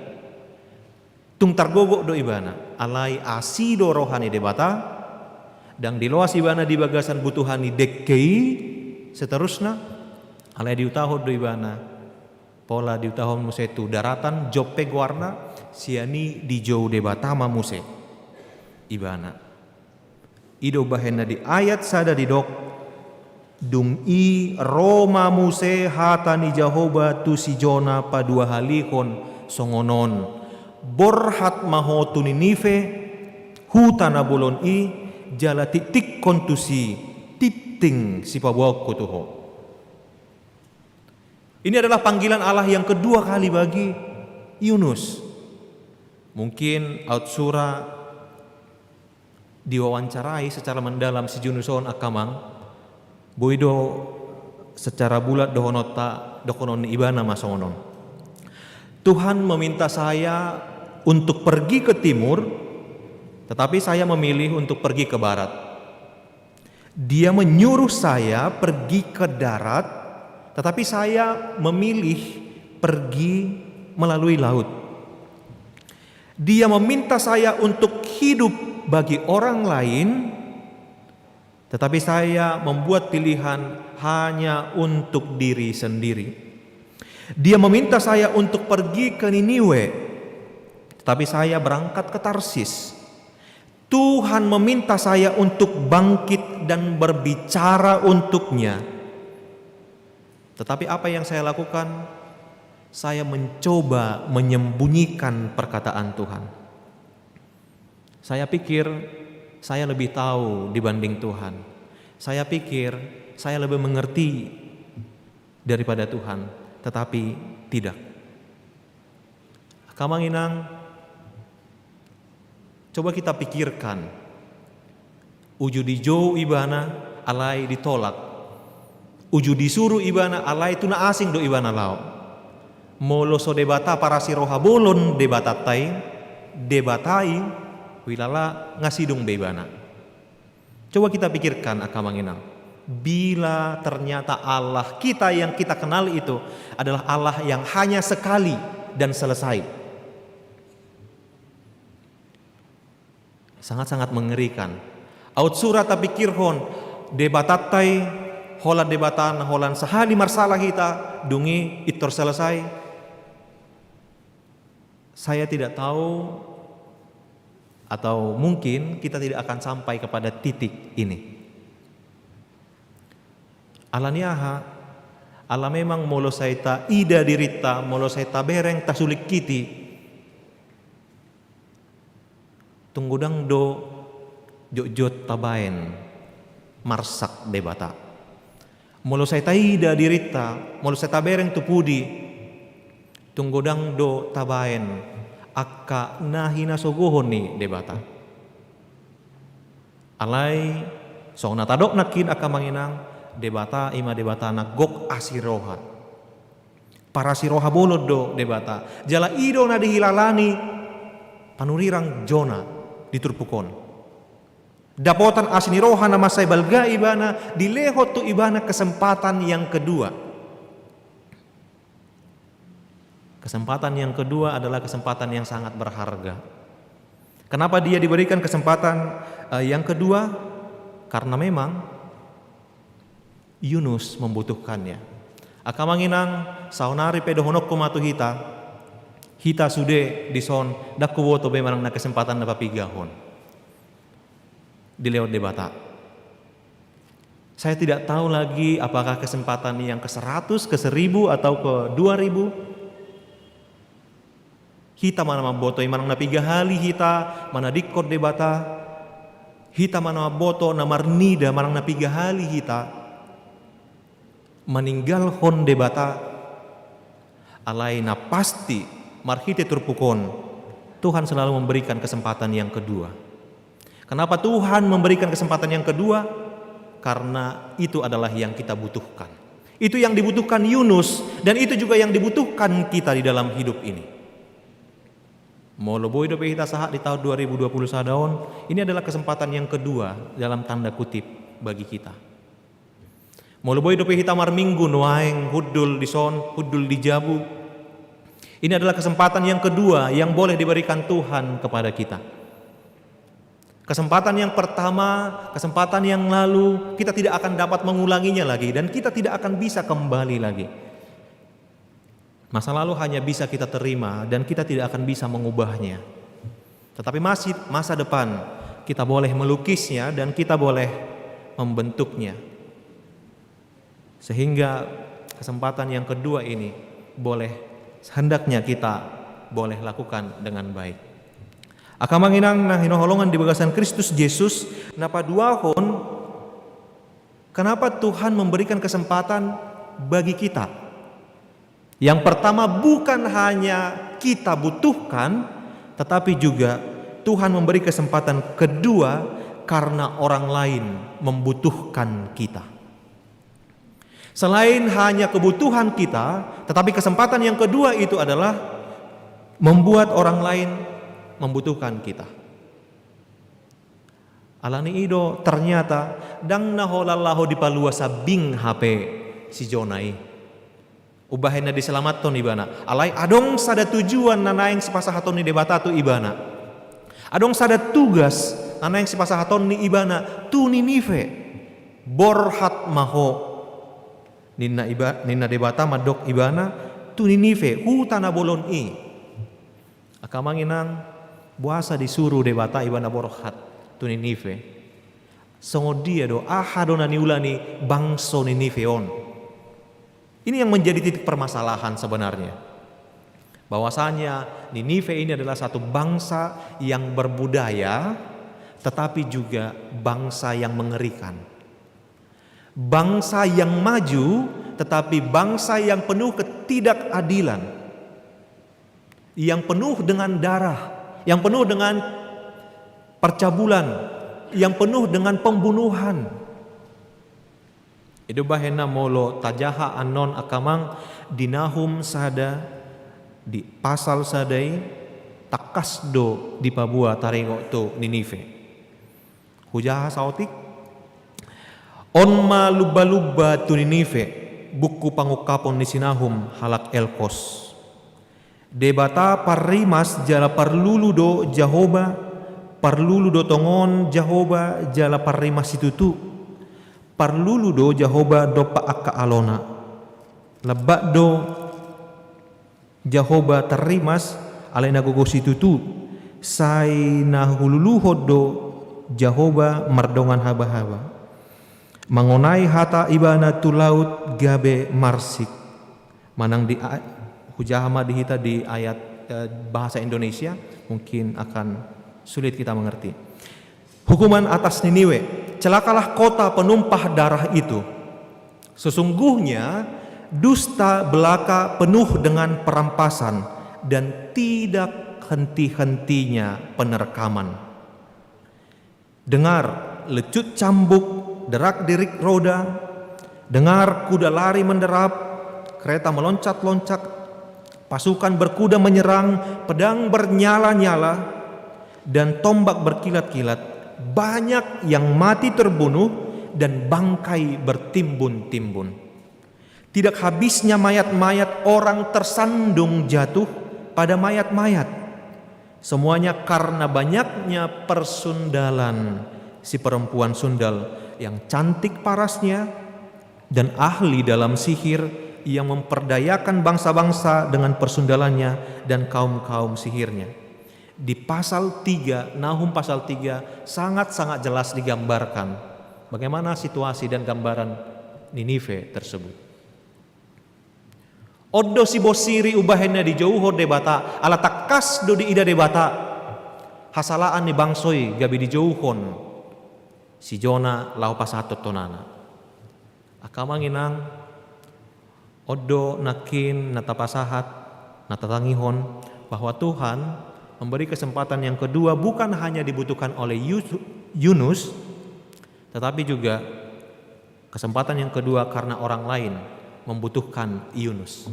Tung targogok do ibana, alai asido rohani debata, dan di loas ibana di bagasan butuhani dekei, seterusnya, alai diutahod do ibana, pola diutahon muse tu daratan, jope guarna, siani di jauh debatama muse, ibana. Ido bahena di ayat sada di dok, dung i Roma muse hatani Jehovah tu si Jona padua halihon songonon borhat maho tu Ninive hutana bolon i jala titik kontusi titing si pabawak kutuho. Ini adalah panggilan Allah yang kedua kali bagi Yunus. Mungkin out surah diwawancarai secara mendalam si Yunuson akamang boido secara bulat dohonota dokonon ibana masongonon. Tuhan meminta saya untuk pergi ke timur, tetapi saya memilih untuk pergi ke barat. Dia menyuruh saya pergi ke darat, tetapi saya memilih pergi melalui laut. Dia meminta saya untuk hidup bagi orang lain, tetapi saya membuat pilihan hanya untuk diri sendiri. Dia meminta saya untuk pergi ke Niniwe, tetapi saya berangkat ke Tarsis. Tuhan meminta saya untuk bangkit dan berbicara untuknya. Tetapi apa yang saya lakukan? Saya mencoba menyembunyikan perkataan Tuhan. Saya pikir saya lebih tahu dibanding Tuhan. Saya pikir saya lebih mengerti daripada Tuhan, tetapi tidak. Kamanginang, coba kita pikirkan. Uju dijou ibana alai ditolak. Uju disuruh ibana alai tuna asing do ibana lao. Molo so debata para si roha bolon debatai wilala ngasidung bebana. Coba kita pikirkan akamanginang. Bila ternyata Allah kita yang kita kenal itu adalah Allah yang hanya sekali dan selesai. Sangat-sangat mengerikan. Aut surat tapikirhon debatatai holan debatan holan sehali masalah kita dungi itor selesai. Saya tidak tahu, atau mungkin kita tidak akan sampai kepada titik ini. Alaniaha, Allah memang molo saita ida dirita, molo saita bereng tasulik kiti. Tunggudang do jojot tabaen marsak debata. Molo saita ida dirita, molo saita bereng tupudi. Tunggudang do tabaen akka nahina sogohon ni debata. Alai song natadok nakin akka manginang debata ima debata na gok asiroha. Para siroha bolod do debata. Jala ido na dihilalani panurirang Jona diturpukon. Dapotan asiniroha na masay balga ibana dilehot tu ibana kesempatan yang kedua. Kesempatan yang kedua adalah kesempatan yang sangat berharga. Kenapa dia diberikan kesempatan yang kedua? Karena memang Yunus membutuhkannya. Akamanginang saunari pedohonok kumatu hita sude dison dakuwoto be marang na kesempatan na papigahon. Dilewat debata. Saya tidak tahu lagi apakah kesempatan yang ke-100, ke-1000 atau ke-2000. Hita mana maboto manang napigahali hita mana dikot debata. Hita mana maboto na marnida manang napigahali hita. Meninggal hon debata. Alai na pasti marhite turpukon. Tuhan selalu memberikan kesempatan yang kedua. Kenapa Tuhan memberikan kesempatan yang kedua? karena itu adalah yang kita butuhkan. Itu yang dibutuhkan Yunus, dan itu juga yang dibutuhkan kita di dalam hidup ini. Molo boy dope hita sahat di tahun 2021 ini adalah kesempatan yang kedua dalam tanda kutip bagi kita. Molo boy dope hita marminggu noaeng hudul di son, hudul di jabu. Ini adalah kesempatan yang kedua yang boleh diberikan Tuhan kepada kita. Kesempatan yang pertama, kesempatan yang lalu, kita tidak akan dapat mengulanginya lagi dan kita tidak akan bisa kembali lagi. Masa lalu hanya bisa kita terima dan kita tidak akan bisa mengubahnya. Tetapi masih masa depan kita boleh melukisnya dan kita boleh membentuknya. Sehingga kesempatan yang kedua ini hendaknya kita boleh lakukan dengan baik. Akamanginang na hinoholongan di bagasan Kristus Yesus napa duahon, kenapa Tuhan memberikan kesempatan bagi kita? Yang pertama, bukan hanya kita butuhkan, tetapi juga Tuhan memberi kesempatan kedua karena orang lain membutuhkan kita. Selain hanya kebutuhan kita, tetapi kesempatan yang kedua itu adalah membuat orang lain membutuhkan kita. Alani ido ternyata dang naholallahu dipaluasa bing HP si Jonai. Ubahena diselamatton ibana. Alai adong sada tujuan nanaeng si pasahaton ni debata tu ibana. Adong sada tugas nanaeng si pasahaton ni ibana tu Ninive. Borhat maho ninna debata madok ibana tu Ninive hu tanah bolon i. Akamanginang buasa disuruh debata ibana borhat tu Ninive. Songodia do ahadona niulani bangso Ninive on. Ini yang menjadi titik permasalahan sebenarnya. Bahwasanya Ninive ini adalah satu bangsa yang berbudaya, tetapi juga bangsa yang mengerikan. Bangsa yang maju, tetapi bangsa yang penuh ketidakadilan. Yang penuh dengan darah, yang penuh dengan percabulan, yang penuh dengan pembunuhan. Itu bahena molo tajaha anon akamang dinahum sada di pasal sadai takasdo di pabua taringo tu Ninive. Hujaha sautik onma luba-luba tu Ninive buku pangukapon ni sinahum halak elkos. Debata parimas jala parlulu do Jahoba parlulu do tongon Jahoba jala parimas itu parlulu do Jahoba do paaka alona lebak do Jahoba terimas alena gogos itu tu sai nahululuhod do Jahoba mardongan haba-haba mengonai hata ibana tu laut gabe marsik manang di hujahama dihita di ayat bahasa Indonesia mungkin akan sulit kita mengerti. Hukuman atas Niniwe, celakalah kota penumpah darah itu. Sesungguhnya dusta belaka penuh dengan perampasan dan tidak henti-hentinya penerkaman. Dengar lecut cambuk, derak-derik roda, dengar kuda lari menderap, kereta meloncat-loncat, pasukan berkuda menyerang, pedang bernyala-nyala, dan tombak berkilat-kilat. Banyak yang mati terbunuh dan bangkai bertimbun-timbun. Tidak habisnya mayat-mayat orang tersandung jatuh pada mayat-mayat. Semuanya karena banyaknya persundalan si perempuan sundal yang cantik parasnya dan ahli dalam sihir yang memperdayakan bangsa-bangsa dengan persundalannya dan kaum-kaum sihirnya. Di pasal 3, Nahum pasal 3 sangat-sangat jelas digambarkan bagaimana situasi dan gambaran Ninive tersebut. Oddo si bosiri ubahena di jauh debata ala takas do di ida debata hasalaan ni bangsoi gabi di jauhon si Jona lau pasatot tonana. Akamanginang oddo nakin natapasahat natatangihon bahwa Tuhan memberi kesempatan yang kedua bukan hanya dibutuhkan oleh Yunus, tetapi juga Kesempatan yang kedua karena orang lain membutuhkan Yunus.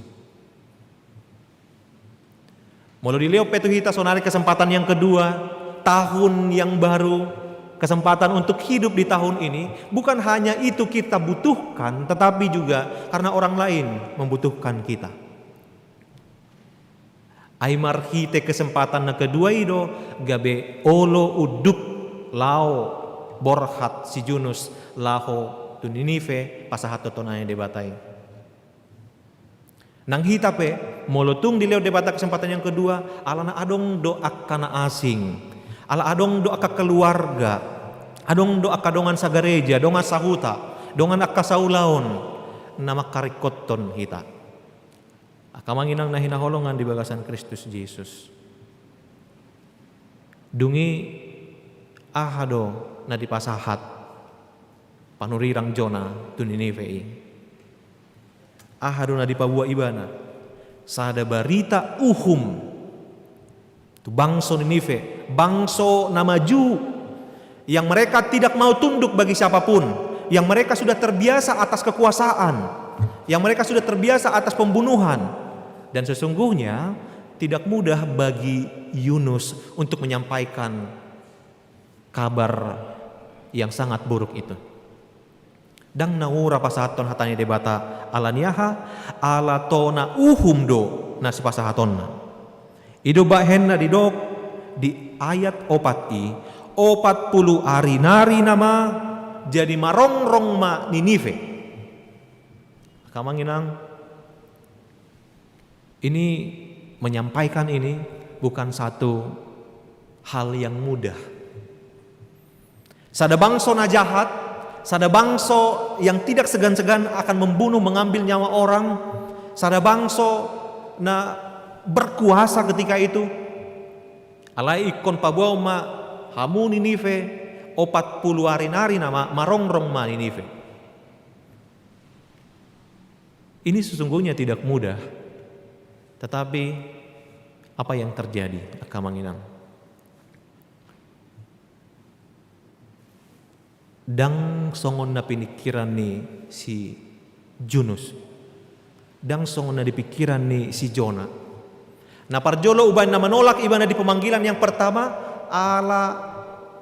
Molo dileo petu hita sonari kesempatan yang kedua, tahun yang baru, kesempatan untuk hidup di tahun ini, bukan hanya itu kita butuhkan, tetapi juga karena orang lain membutuhkan kita. Aimar hite kesempatan na kedua ido gabe olo uduk lao borhat si Yunus laho tu Ninive pasahat totonaya debatai. Nang hitape molotung dileo debata kesempatan yang kedua, alana adong doa kana asing, ala adong doa ka keluarga, adong doa kadongan sa gereja, dongan sahuta, dongan akka saulaon nama karikotton hita. Akamanginang na hinaholongan di bagasan Kristus Yesus. Dungi ahado na di pasahat panurirang Jona tu Ninive. Ahado na di pabua ibana sada barita uhum tu bangso Ninive, bangso na maju yang mereka tidak mau tunduk bagi siapapun, yang mereka sudah terbiasa atas kekuasaan, yang mereka sudah terbiasa atas pembunuhan, dan sesungguhnya tidak mudah bagi Yunus untuk menyampaikan kabar yang sangat buruk itu. Dang naura pasahaton hatani debata alaniaha ala tona uhum do na si pasahatonna. Ido bahenna didok di ayat 40 hari nari nama jadi marongrong ma Ninive. Kamanginang ini menyampaikan ini bukan satu hal yang mudah. Sada bangso na jahat, sada bangso yang tidak segan-segan akan membunuh, mengambil nyawa orang, sada bangso na berkuasa ketika itu. Alai ikon pabuau ma hamu Ninive 40 hari nari nama marongrong ma Ninive. Ini sesungguhnya tidak mudah. Tetapi apa yang terjadi akamanginang? Dang songon na pinikiran ni si Yunus, dang songon na dipikiran ni si Jona. Na parjolo uban na menolak ibana di pemanggilan yang pertama, ala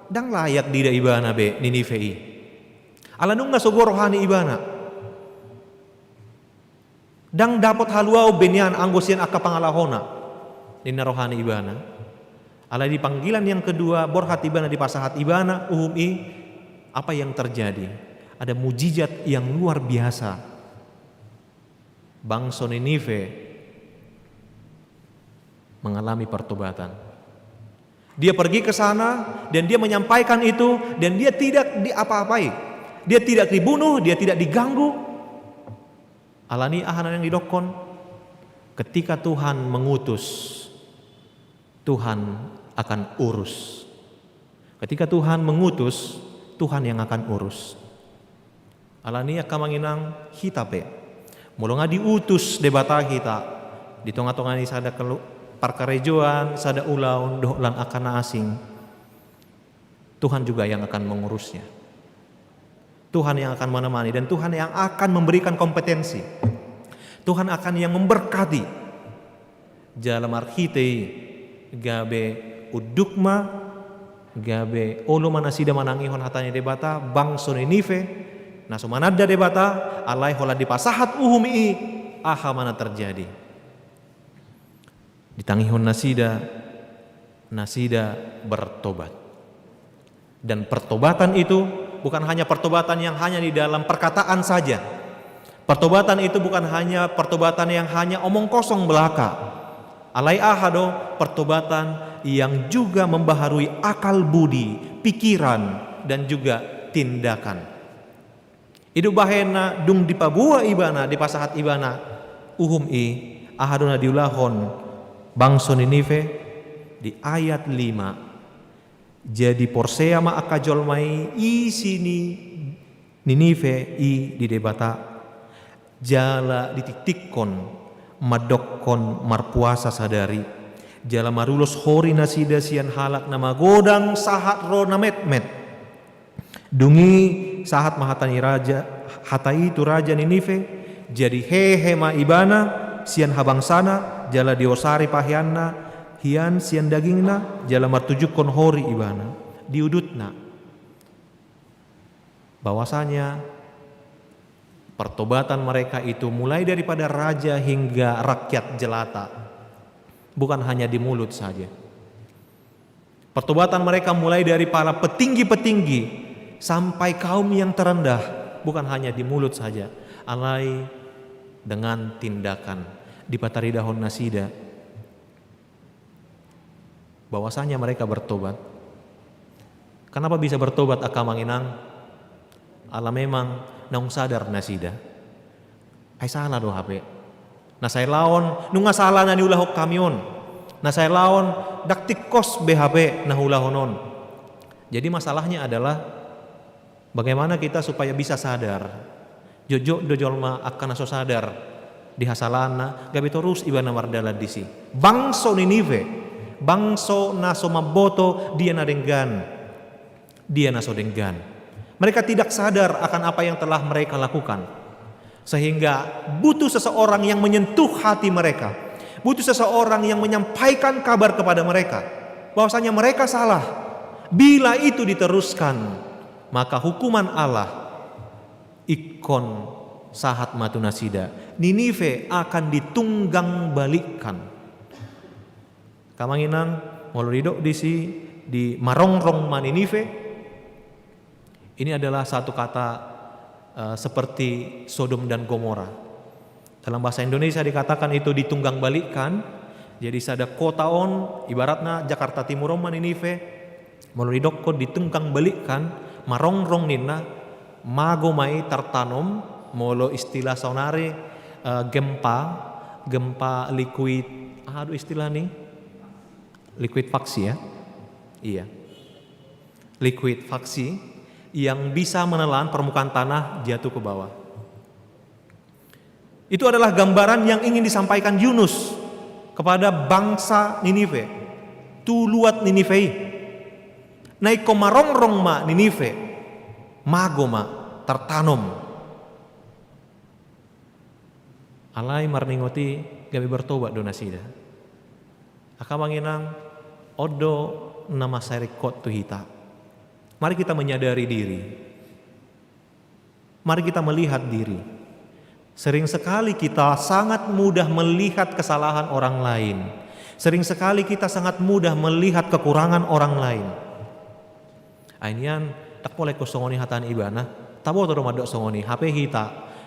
dang layak dida ibana be Ninive i. Ala nung nasogoro rohani ibana. Dang dapat haluau benian anggosian akka pangalahona nina rohani ibana. Ala di panggilan yang kedua borhat ibana di pasahat ibana uhum i. Apa yang terjadi? Ada mujizat yang luar biasa. Bangsa Ninive mengalami pertobatan. Dia pergi ke sana dan dia menyampaikan itu dan dia tidak diapa-apai. Dia tidak dibunuh, dia tidak diganggu. Alani ahanan yang didokon. Ketika Tuhan mengutus, Tuhan akan urus. Ketika Tuhan mengutus, Tuhan yang akan urus. Alani akamanginang hitape. Mulu nga diutus debata kita. Di tonga-tonga ni sada parkarejoan, sada ulaun, dohlan akan asing. Tuhan juga yang akan mengurusnya. Tuhan yang akan menemani dan Tuhan yang akan memberikan kompetensi. Tuhan akan yang memberkati. Jalam arhitei gabe udukma gabe olo manasida manangihon hatanya debata bangso Ninive naso manada debata alai hola di pasahat uhumi aha mana terjadi ditangihon nasida bertobat. Dan pertobatan itu bukan hanya pertobatan yang hanya di dalam perkataan saja. Pertobatan itu bukan hanya pertobatan yang hanya omong kosong belaka. Alai ahado pertobatan yang juga membaharui akal budi, pikiran dan juga tindakan. Idu bahena dung di pabua ibana di pasahat ibana uhum i ahadona diulahon bangso Ninive di ayat 5. Jadi porsea ma akajolmai i sini Ninive i di debata jala dititikon madokkon marpuasa sadari jala marulos hori nasida sian halak nama godang sahat ro na met Dungi sahat mahatani raja hatai itu raja Ninive jadi hehe ma ibana sian habangsana jala diosari pahianna hian sian dagingna jala martujukon hori ibana diudutna. Bahwasanya pertobatan mereka itu mulai daripada raja hingga rakyat jelata, bukan hanya di mulut saja. Pertobatan mereka mulai dari para petinggi-petinggi sampai kaum yang terendah, bukan hanya di mulut saja, alai dengan tindakan. Di Pataridahon Nasida bahwasanya mereka bertobat. Kenapa bisa bertobat akamanginang? Ala memang naung sadar Nasida. Ay salah do HP. Na saya laon nunga salah na niulahok kamyon. Na saya laon daktik kos BHP na hulahonon. Jadi masalahnya adalah bagaimana kita supaya bisa sadar. Jojo dojolma akan naso sadar di hasalana gabi terus ibana mardala disi. Bangso Ninive, bangso naso maboto dia na denggan. Dia naso denggan. Mereka tidak sadar akan apa yang telah mereka lakukan. Sehingga butuh seseorang yang menyentuh hati mereka. Butuh seseorang yang menyampaikan kabar kepada mereka bahwasanya mereka salah. Bila itu diteruskan, maka hukuman Allah ikon sahat matu Nasida. Ninive akan ditunggang balikkan. Kamanginang moloridok disi di marongrong ma Ninive. Ini adalah satu kata seperti Sodom dan Gomora. Dalam bahasa Indonesia dikatakan itu ditunggang balikkan. Jadi sada kota on ibaratnya Jakarta Timur man Ninive moloridok ko ditunggang balikkan marongrong nina mago mai tertanam molo istilah sonare gempa liquid istilah nih liquid faksi ya. Iya. Liquid faksi yang bisa menelan permukaan tanah jatuh ke bawah. Itu adalah gambaran yang ingin disampaikan Yunus kepada bangsa Ninive. Tuluat Ninive. Naiko marongrong ma Ninive. Mago ma tertanam. Alai marningoti gabi bertobat do Nasida. Akamanginang odo nama sarikot tuhita. Mari kita menyadari diri. Mari kita melihat diri. Sering sekali kita sangat mudah melihat kesalahan orang lain. Sering sekali kita sangat mudah melihat kekurangan orang lain. Ainian tak boleh kosongoni hatan ibana. Tabo to madok songoni HP hita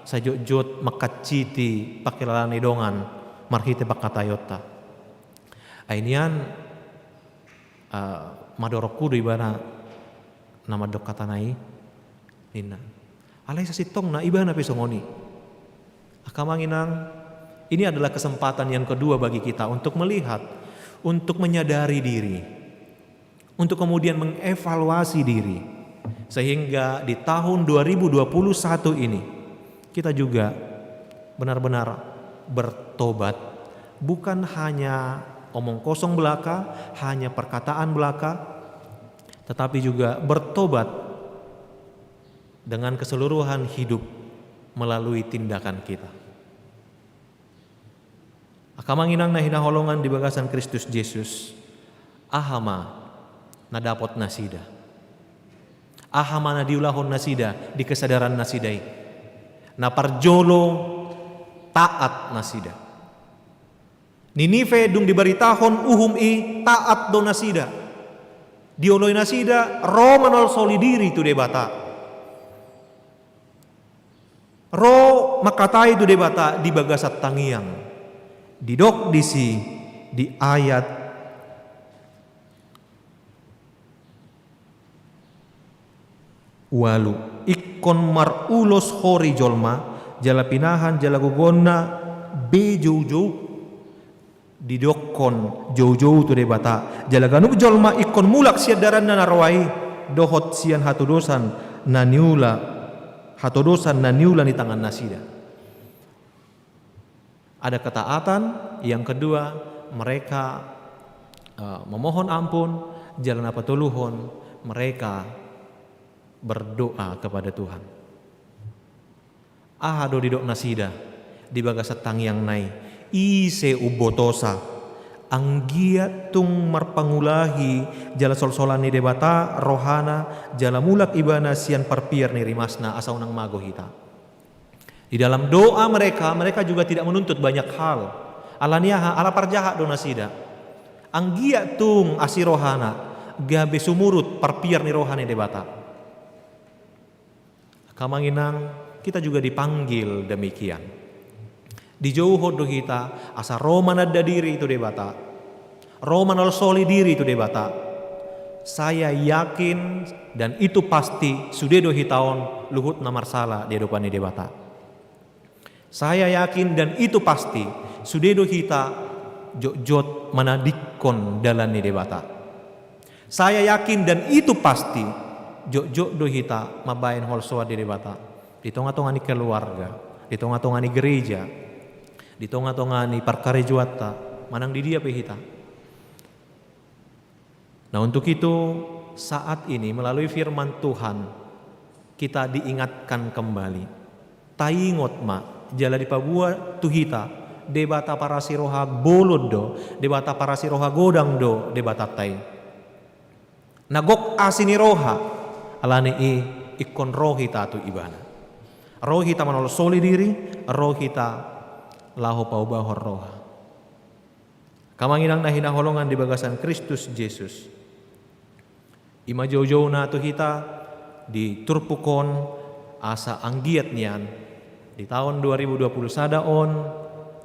sajut makaciti pakilalani dongan marhite pakatayota. Ainian madorok kudu ibana nama dok kata nai nina alai sasitong na iba na pisongoni akamanginang. Ini adalah kesempatan yang kedua bagi kita untuk melihat, untuk menyadari diri, untuk kemudian mengevaluasi diri, sehingga di tahun 2021 ini kita juga benar-benar bertobat, bukan hanya omong kosong belaka, hanya perkataan belaka, tetapi juga bertobat dengan keseluruhan hidup melalui tindakan kita. Akamanginang na hinaholongan di bagasan Kristus Yesus, ahama na dapot Nasida. Ahama na diulahon Nasida di kesadaran Nasidai. Na parjolo taat Nasida. Ninive dung diberitahon uhum i taat do Nasida. Dioloy Nasida romanol solidiri tu debata. Ro makatai tu debata di bagasat tangiang. Didok disi di ayat walu ikon marulos hori jolma jala pinahan jala gugonna bejou didokon jauh-jauh tu debata jala ganug jolma ikon mulak siadaran na narwai dohot sian hatudosan na niula di tangan Nasida. Ada ketaatan, yang kedua mereka memohon ampun, jalan apa tuluhon mereka berdoa kepada Tuhan. Ahado di dok nasida di bagasa tangyang nai ise ubotosa anggia tung marpangulahi jala sol-solan ni debata rohana jala mulak ibana sian parpier ni rimasna asa unang mago hita. Di dalam doa mereka juga tidak menuntut banyak hal. Alaniaha ala parjaha do nasida. Anggia tung asirohana gabe sumurut parpier ni rohani debata. Kamanginang kita juga dipanggil demikian. Di jauh do kita asa Roma nadda diri itu debata. Roma nol soli diri itu debata. Saya yakin dan itu pasti sudedo hitaon luhut namar salah di depan ni debata. Saya yakin dan itu pasti sudedo hita jot manadikon dalan ni debata. Saya yakin dan itu pasti jok do hita mabain holsoa di debata. Di tonga-tongani keluarga, di tonga-tongani gereja, di tonga-tongani parkarejuata, manang di dia pe hita. Nah untuk itu saat ini melalui firman Tuhan kita diingatkan kembali. Taingot ma jala di pabua tuhita debata para siroha bolod do, debata para siroha godang do debata tai. Nagok asini roha alani ikon rohita tu ibana. Rohita manol soli diri, rohita laho paubahor roha. Kamanginang nahina holongan di bagasan Kristus Yesus. Ima jauh-jauh na tu hita di turpukon asa anggiat nian. Di tahun 2020 sadaon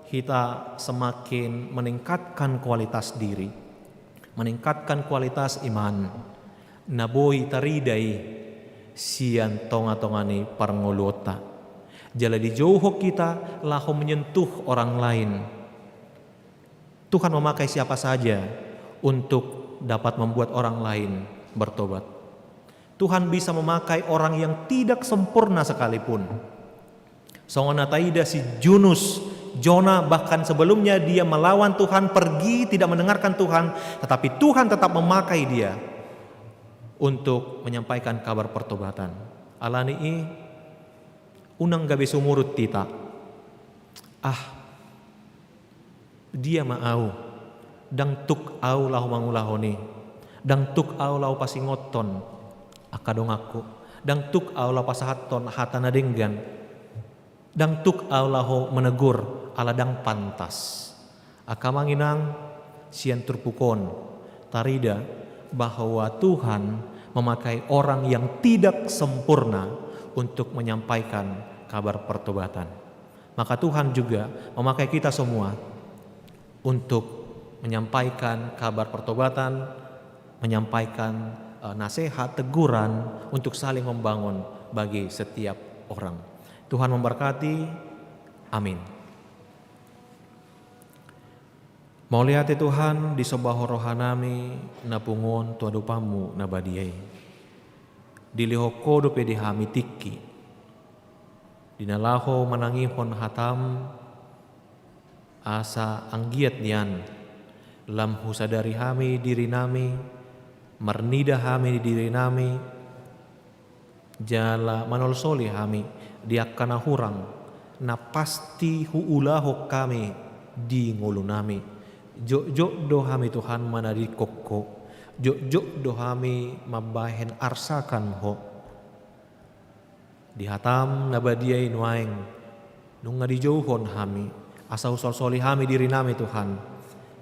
kita semakin meningkatkan kualitas diri, meningkatkan kualitas iman. Naboi taridai sian tonga-tongani parngolota. Jala di jauh kita laho menyentuh orang lain. Tuhan memakai siapa saja untuk dapat membuat orang lain bertobat. Tuhan bisa memakai orang yang tidak sempurna sekalipun. Songona taida si Jona bahkan sebelumnya dia melawan Tuhan, pergi tidak mendengarkan Tuhan, tetapi Tuhan tetap memakai dia untuk menyampaikan kabar pertobatan. Alani unang gabe sumurut tita. Dia maau dang tuk au lahu mangulahoni, dang tuk au lahu pasingoton akadong aku, dang tuk au lahu pasahaton hatana denggan, dang tuk au lahu menegur aladang pantas. Akamanginang sian turpukon tarida bahwa Tuhan memakai orang yang tidak sempurna untuk menyampaikan kabar pertobatan. Maka Tuhan juga memakai kita semua untuk menyampaikan kabar pertobatan, menyampaikan nasihat, teguran untuk saling membangun bagi setiap orang. Tuhan memberkati. Amin. Mau lihat Tuhan di sebuah rohanami napungon tuadupamu nabadiai. Dilihoko dope dihami tiki. Dinalaho manangihon hatam asa anggiat nian. Lam husadari hami diri nami, marnida hami diri nami, jala manol soli hami diakana hurang, na pasti huulaho kami di ngulu nami. Jok do hami Tuhan manadi kokko, jok do hami mabahen arsakan ho. Dihatam nabadiai nuaing, nunga dijauhon hami, asa usol soli hami diri nami Tuhan.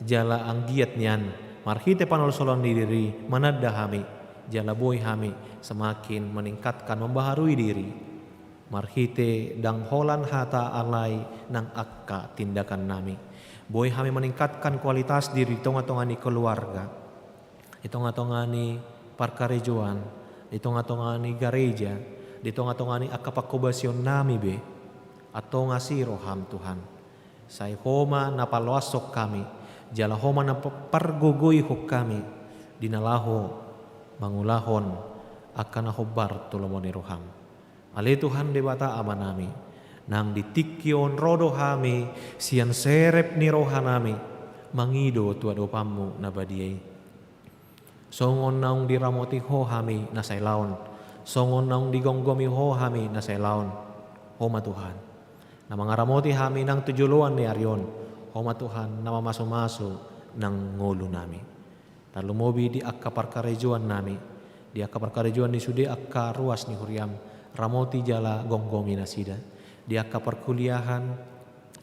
Jala anggiat nian, marhite panol solon diri, manadda hami, jala boy hami semakin meningkatkan membaharui diri. Marhite dang holan hata alai nang akka tindakan nami. Boy kami meningkatkan kualitas diri di tengah-tengah keluarga, di tengah-tengah parkarejuan, di tengah-tengah gereja, di tengah-tengah akapakobasion nami be, atau ngasih roham Tuhan. Saya homa napalwasok kami, jala homa napargogoy hok kami, dinalaho mangulahon akan nahobar tulomoni roham. Ale Tuhan debata amanami. Nang ditikyon rodo hami sian serep ni rohanami mangido tuadopamu nabadiai. Songon naung diramoti ho hami nasailaon. songon naung digonggomi ho hami na selaon, homa Tuhan. Na mangaramoti hami nang tujuluan ni Aryon, homa Tuhan na mamaso-maso ng ngolo nami. Talumobi di akka parkarejuan nami, di akka parkarejuan ni sude akka ruas ni huriam, ramoti jala gonggomi na sida. Di akka perkuliahan,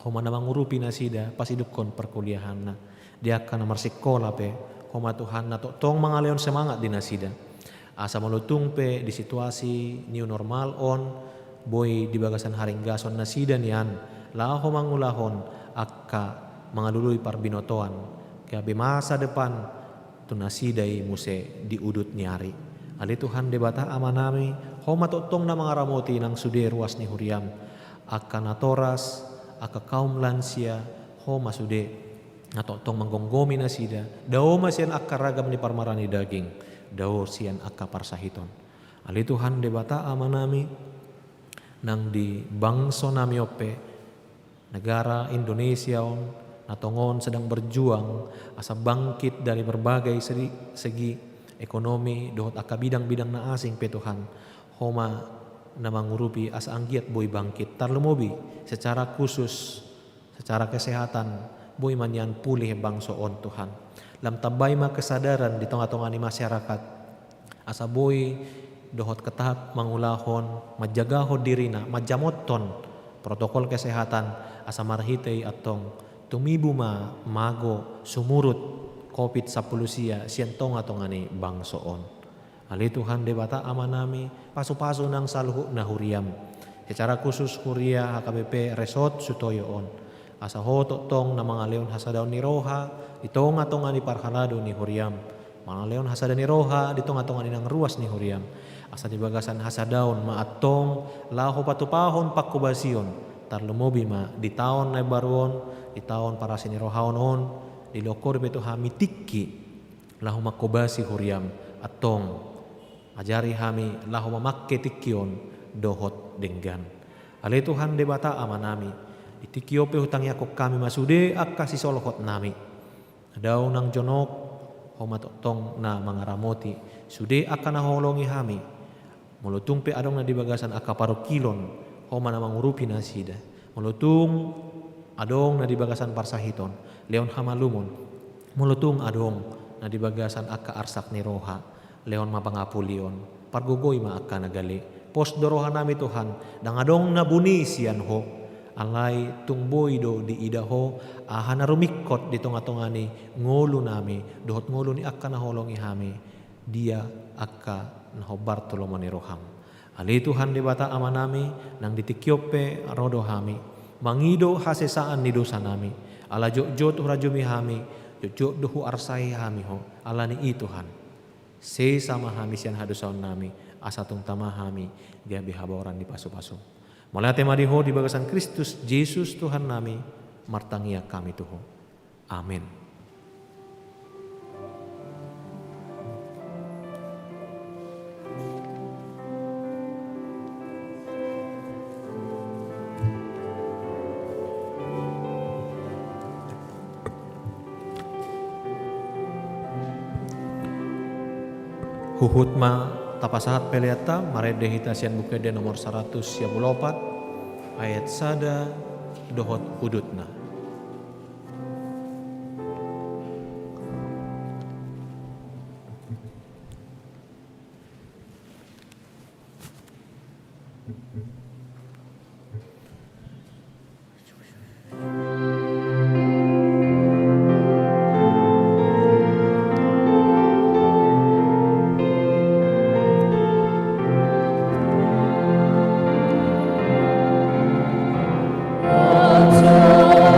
homa na mangurupi na sida, pasidukon perkuliahan na. Di akka na marsikola pe, homa Tuhan na tong mga leon semangat di na sida. Asa malutung pe di situasi new normal on, boy di bagasan haring gason na sida niyan, laho mangulahon akka mga luluy parbinotoan, kaya bimasa depan tunasiday muse di udut niari. Ali Tuhan debata amanami, homa totong na mga ramoti ng sude ruas ni huriam, akka natoras, akka kaum lansia, homa sude, natotong manggonggomi na sida, dao masian akka ragam ni parmarani daging, dao sian akka parsahiton. Ali Tuhan debata amanami, nang di bangso nami ope, negara Indonesia on, natongon sedang berjuang asa bangkit dari berbagai segi ekonomi dohot akka bidang-bidang na asing pe Tuhan, homa na mangurupi asa anggiat boy bangkit tarlumobi secara khusus secara kesehatan boy manyan pulih bangsoon Tuhan. Lam tabay ma kesadaran di tengah-tengah ni masyarakat asa boy dohot ketahap mangulahon majagaho dirina majamoton protokol kesehatan asa marhitay atong tumibu ma mago sumurut COVID-10 siyan tong ni bangsoon. Ali Tuhan debata amanami paso-paso ng saluho na huriam. Secara khusus huria HKBP Resort Sutoyoon. Asa ho totong na mga leon hasadaw ni Roha, itong atong ni parhalado ni huriam. Mga leon hasada ni Roha, ditong atong ni ng ruas ni huriam. Asa dibagasan hasadaon maatong laho patupahon pakubasyon. Tarlumobi ma di taon na baruon, di taon para sinirohaon on, di lokor beto hamitikki laho makubasi huriam atong ajari hami lahu mamakke tikyon dohot denggan. Ali Tuhan debata amanami. Itikyo pe hutang yakok kami masude akka sisolhot nami. Daw nang jonok homatotong na mga ramoti. Sude akka naholongi hami. Mulutung pe adong na dibagasan akka parokilon homa na mangurupi na sida. Mulutung adong na dibagasan parsahiton. Leon hamalumon. Mulutung adong na dibagasan akka arsak ni Roha. Leon mapangapulion, pargugoy maaka nagali. Pos dorohan nami Tuhan, dangadong nabuni siyan ho, alay tungboy do di idaho, ahana rumikot di tonga-tongani, ngolo nami, dohot ngolo ni akka naholong ihami, dia akka naho Bartolomeo ni Roham. Ali Tuhan di bata ama nami, nang ditikyope rodo hami, mangido hasesaan ni dosa nami, ala jok-jok rajumi hami, jok-jok duhu arsai hami ho, ala ni i Tuhan. Se sama hami sian hadusaon nami asatung tama hami dia bihaboran di pasu-pasu. Mulai tema diho di bagasan Kristus Yesus Tuhan nami martangia kami tuho. Amin. Huhut ma tapasahat peliata maredehita sian bukede nomor 114 ayat sada dohot udutna. Amen.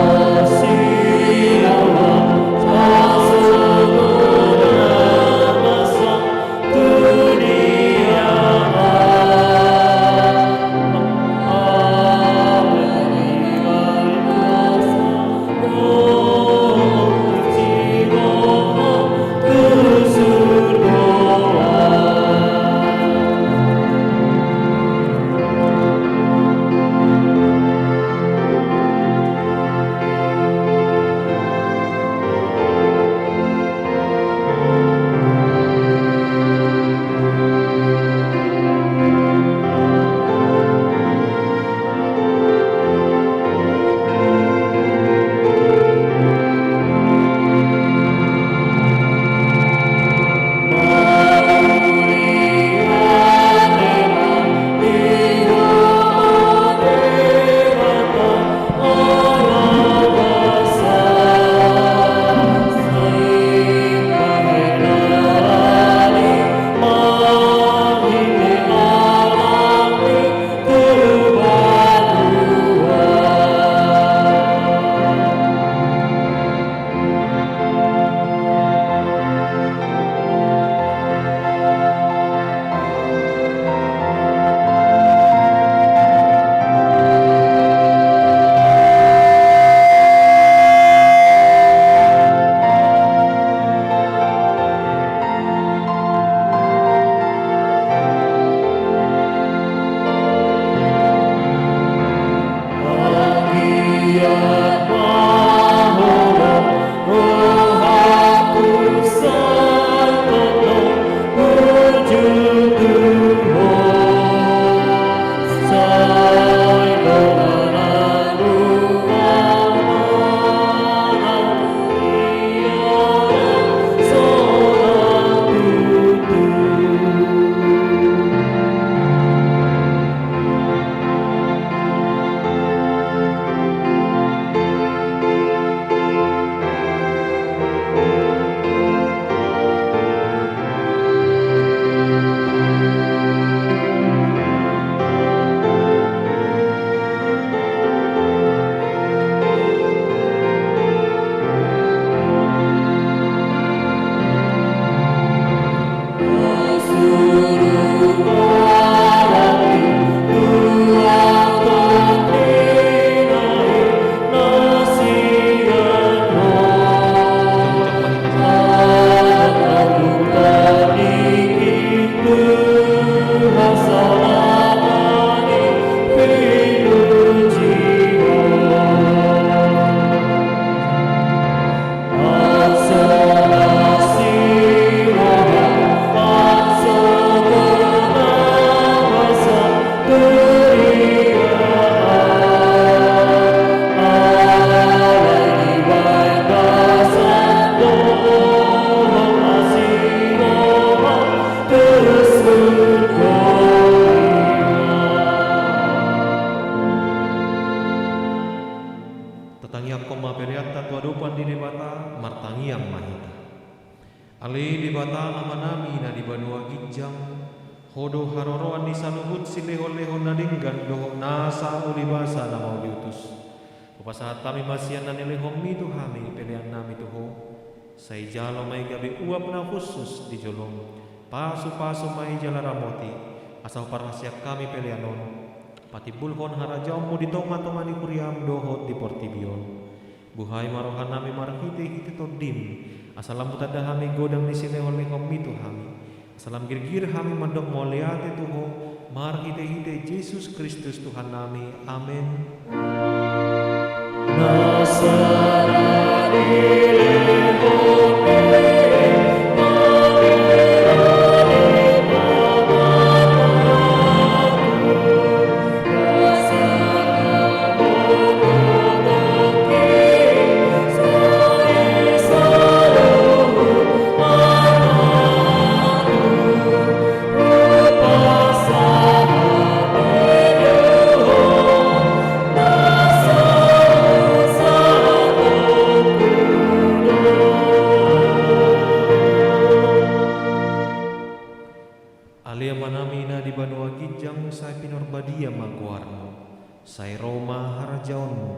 debata martangiang mahita. Ale debata amanami na di banua gijang hodo haroroan ni saluhut si leho-leho na dinggan doho nasa ulibasa na mau diutus. Pasahat kami masian na nilehom mi Tuhami pilihan nami tuho. Say jalo may gabi uap na khusus di jolong. Pasu-pasu may jalaramoti. Asal parasyak kami pilihanon. Pati bulhon harajaw mo dito matomani kuriam dohot di portibion. Buhay marohan nami marhite hite todim. Asalam butada hami godang ni sinehon-lehom mi Tuhami. Asalam girgir hami mandok moliate tuho. Marhite hite Yesus Kristus Tuhan nami. Amin. Alia manamina di banua gijang say pinorbadia magwarmo. Say Roma harajaonmu.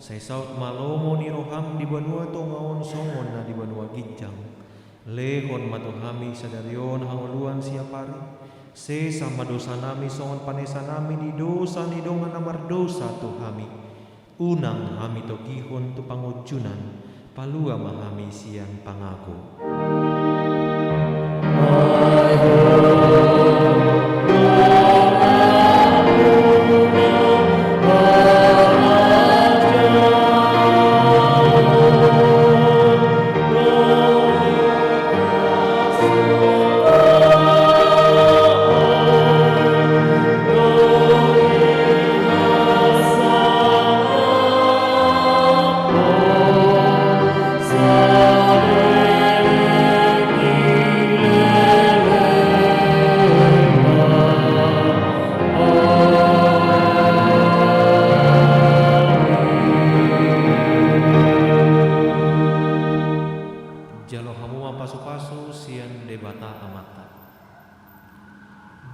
Say saut malomo ni roham di banua tongaon songon na di banua gijang. Lehon matuhami sadarion hanguluan siapari. Se sama dosa nami songon panesa nami di dosa ni dongan amar dosa tuhami. Unang hami togihon tu pangujunan. Palua mahami sian pangaku.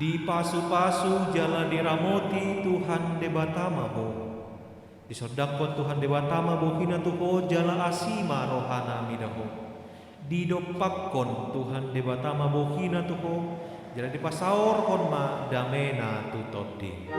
Di pasu-pasu jala diramoti Tuhan debatama bo. Di sodakon Tuhan debatama bo hina tuho jala asima rohana midaho. Di dopakkon Tuhan debatama bo hina tuho jala di pasaor kon ma damena tutodi.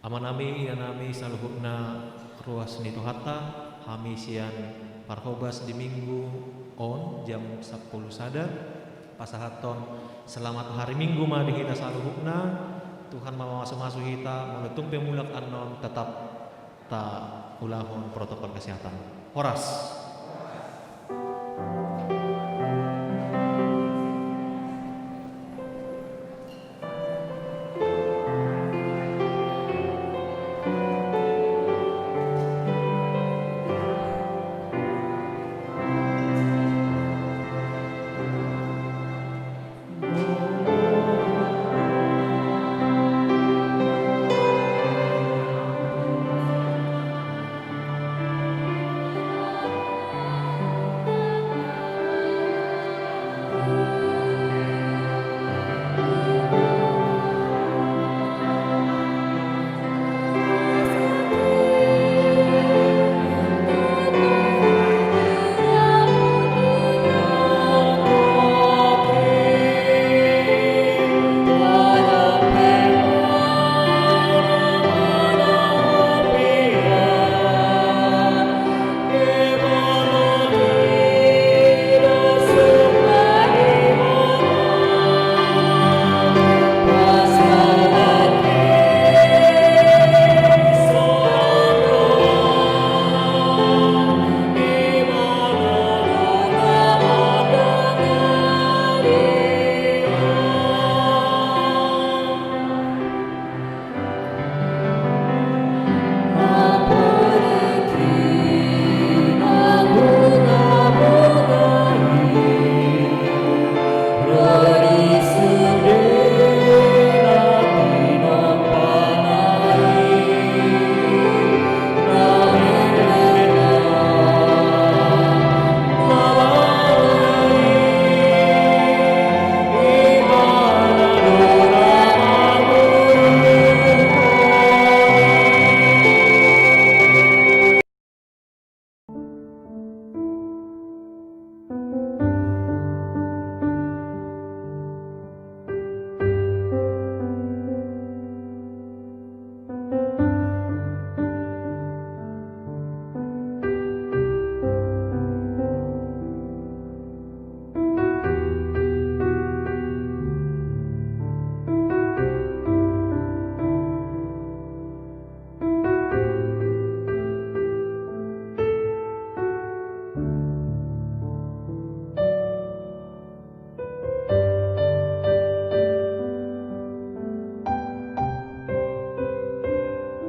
Amanami inanami saluhukna ruas nitu hatta hami sian parhobas di minggu on jam 10 sadar pasahaton selamat hari minggu madi kita saluhukna Tuhan mau masuk kita meletung pemulak anon tetap tak ulahon protokol kesehatan. Horas.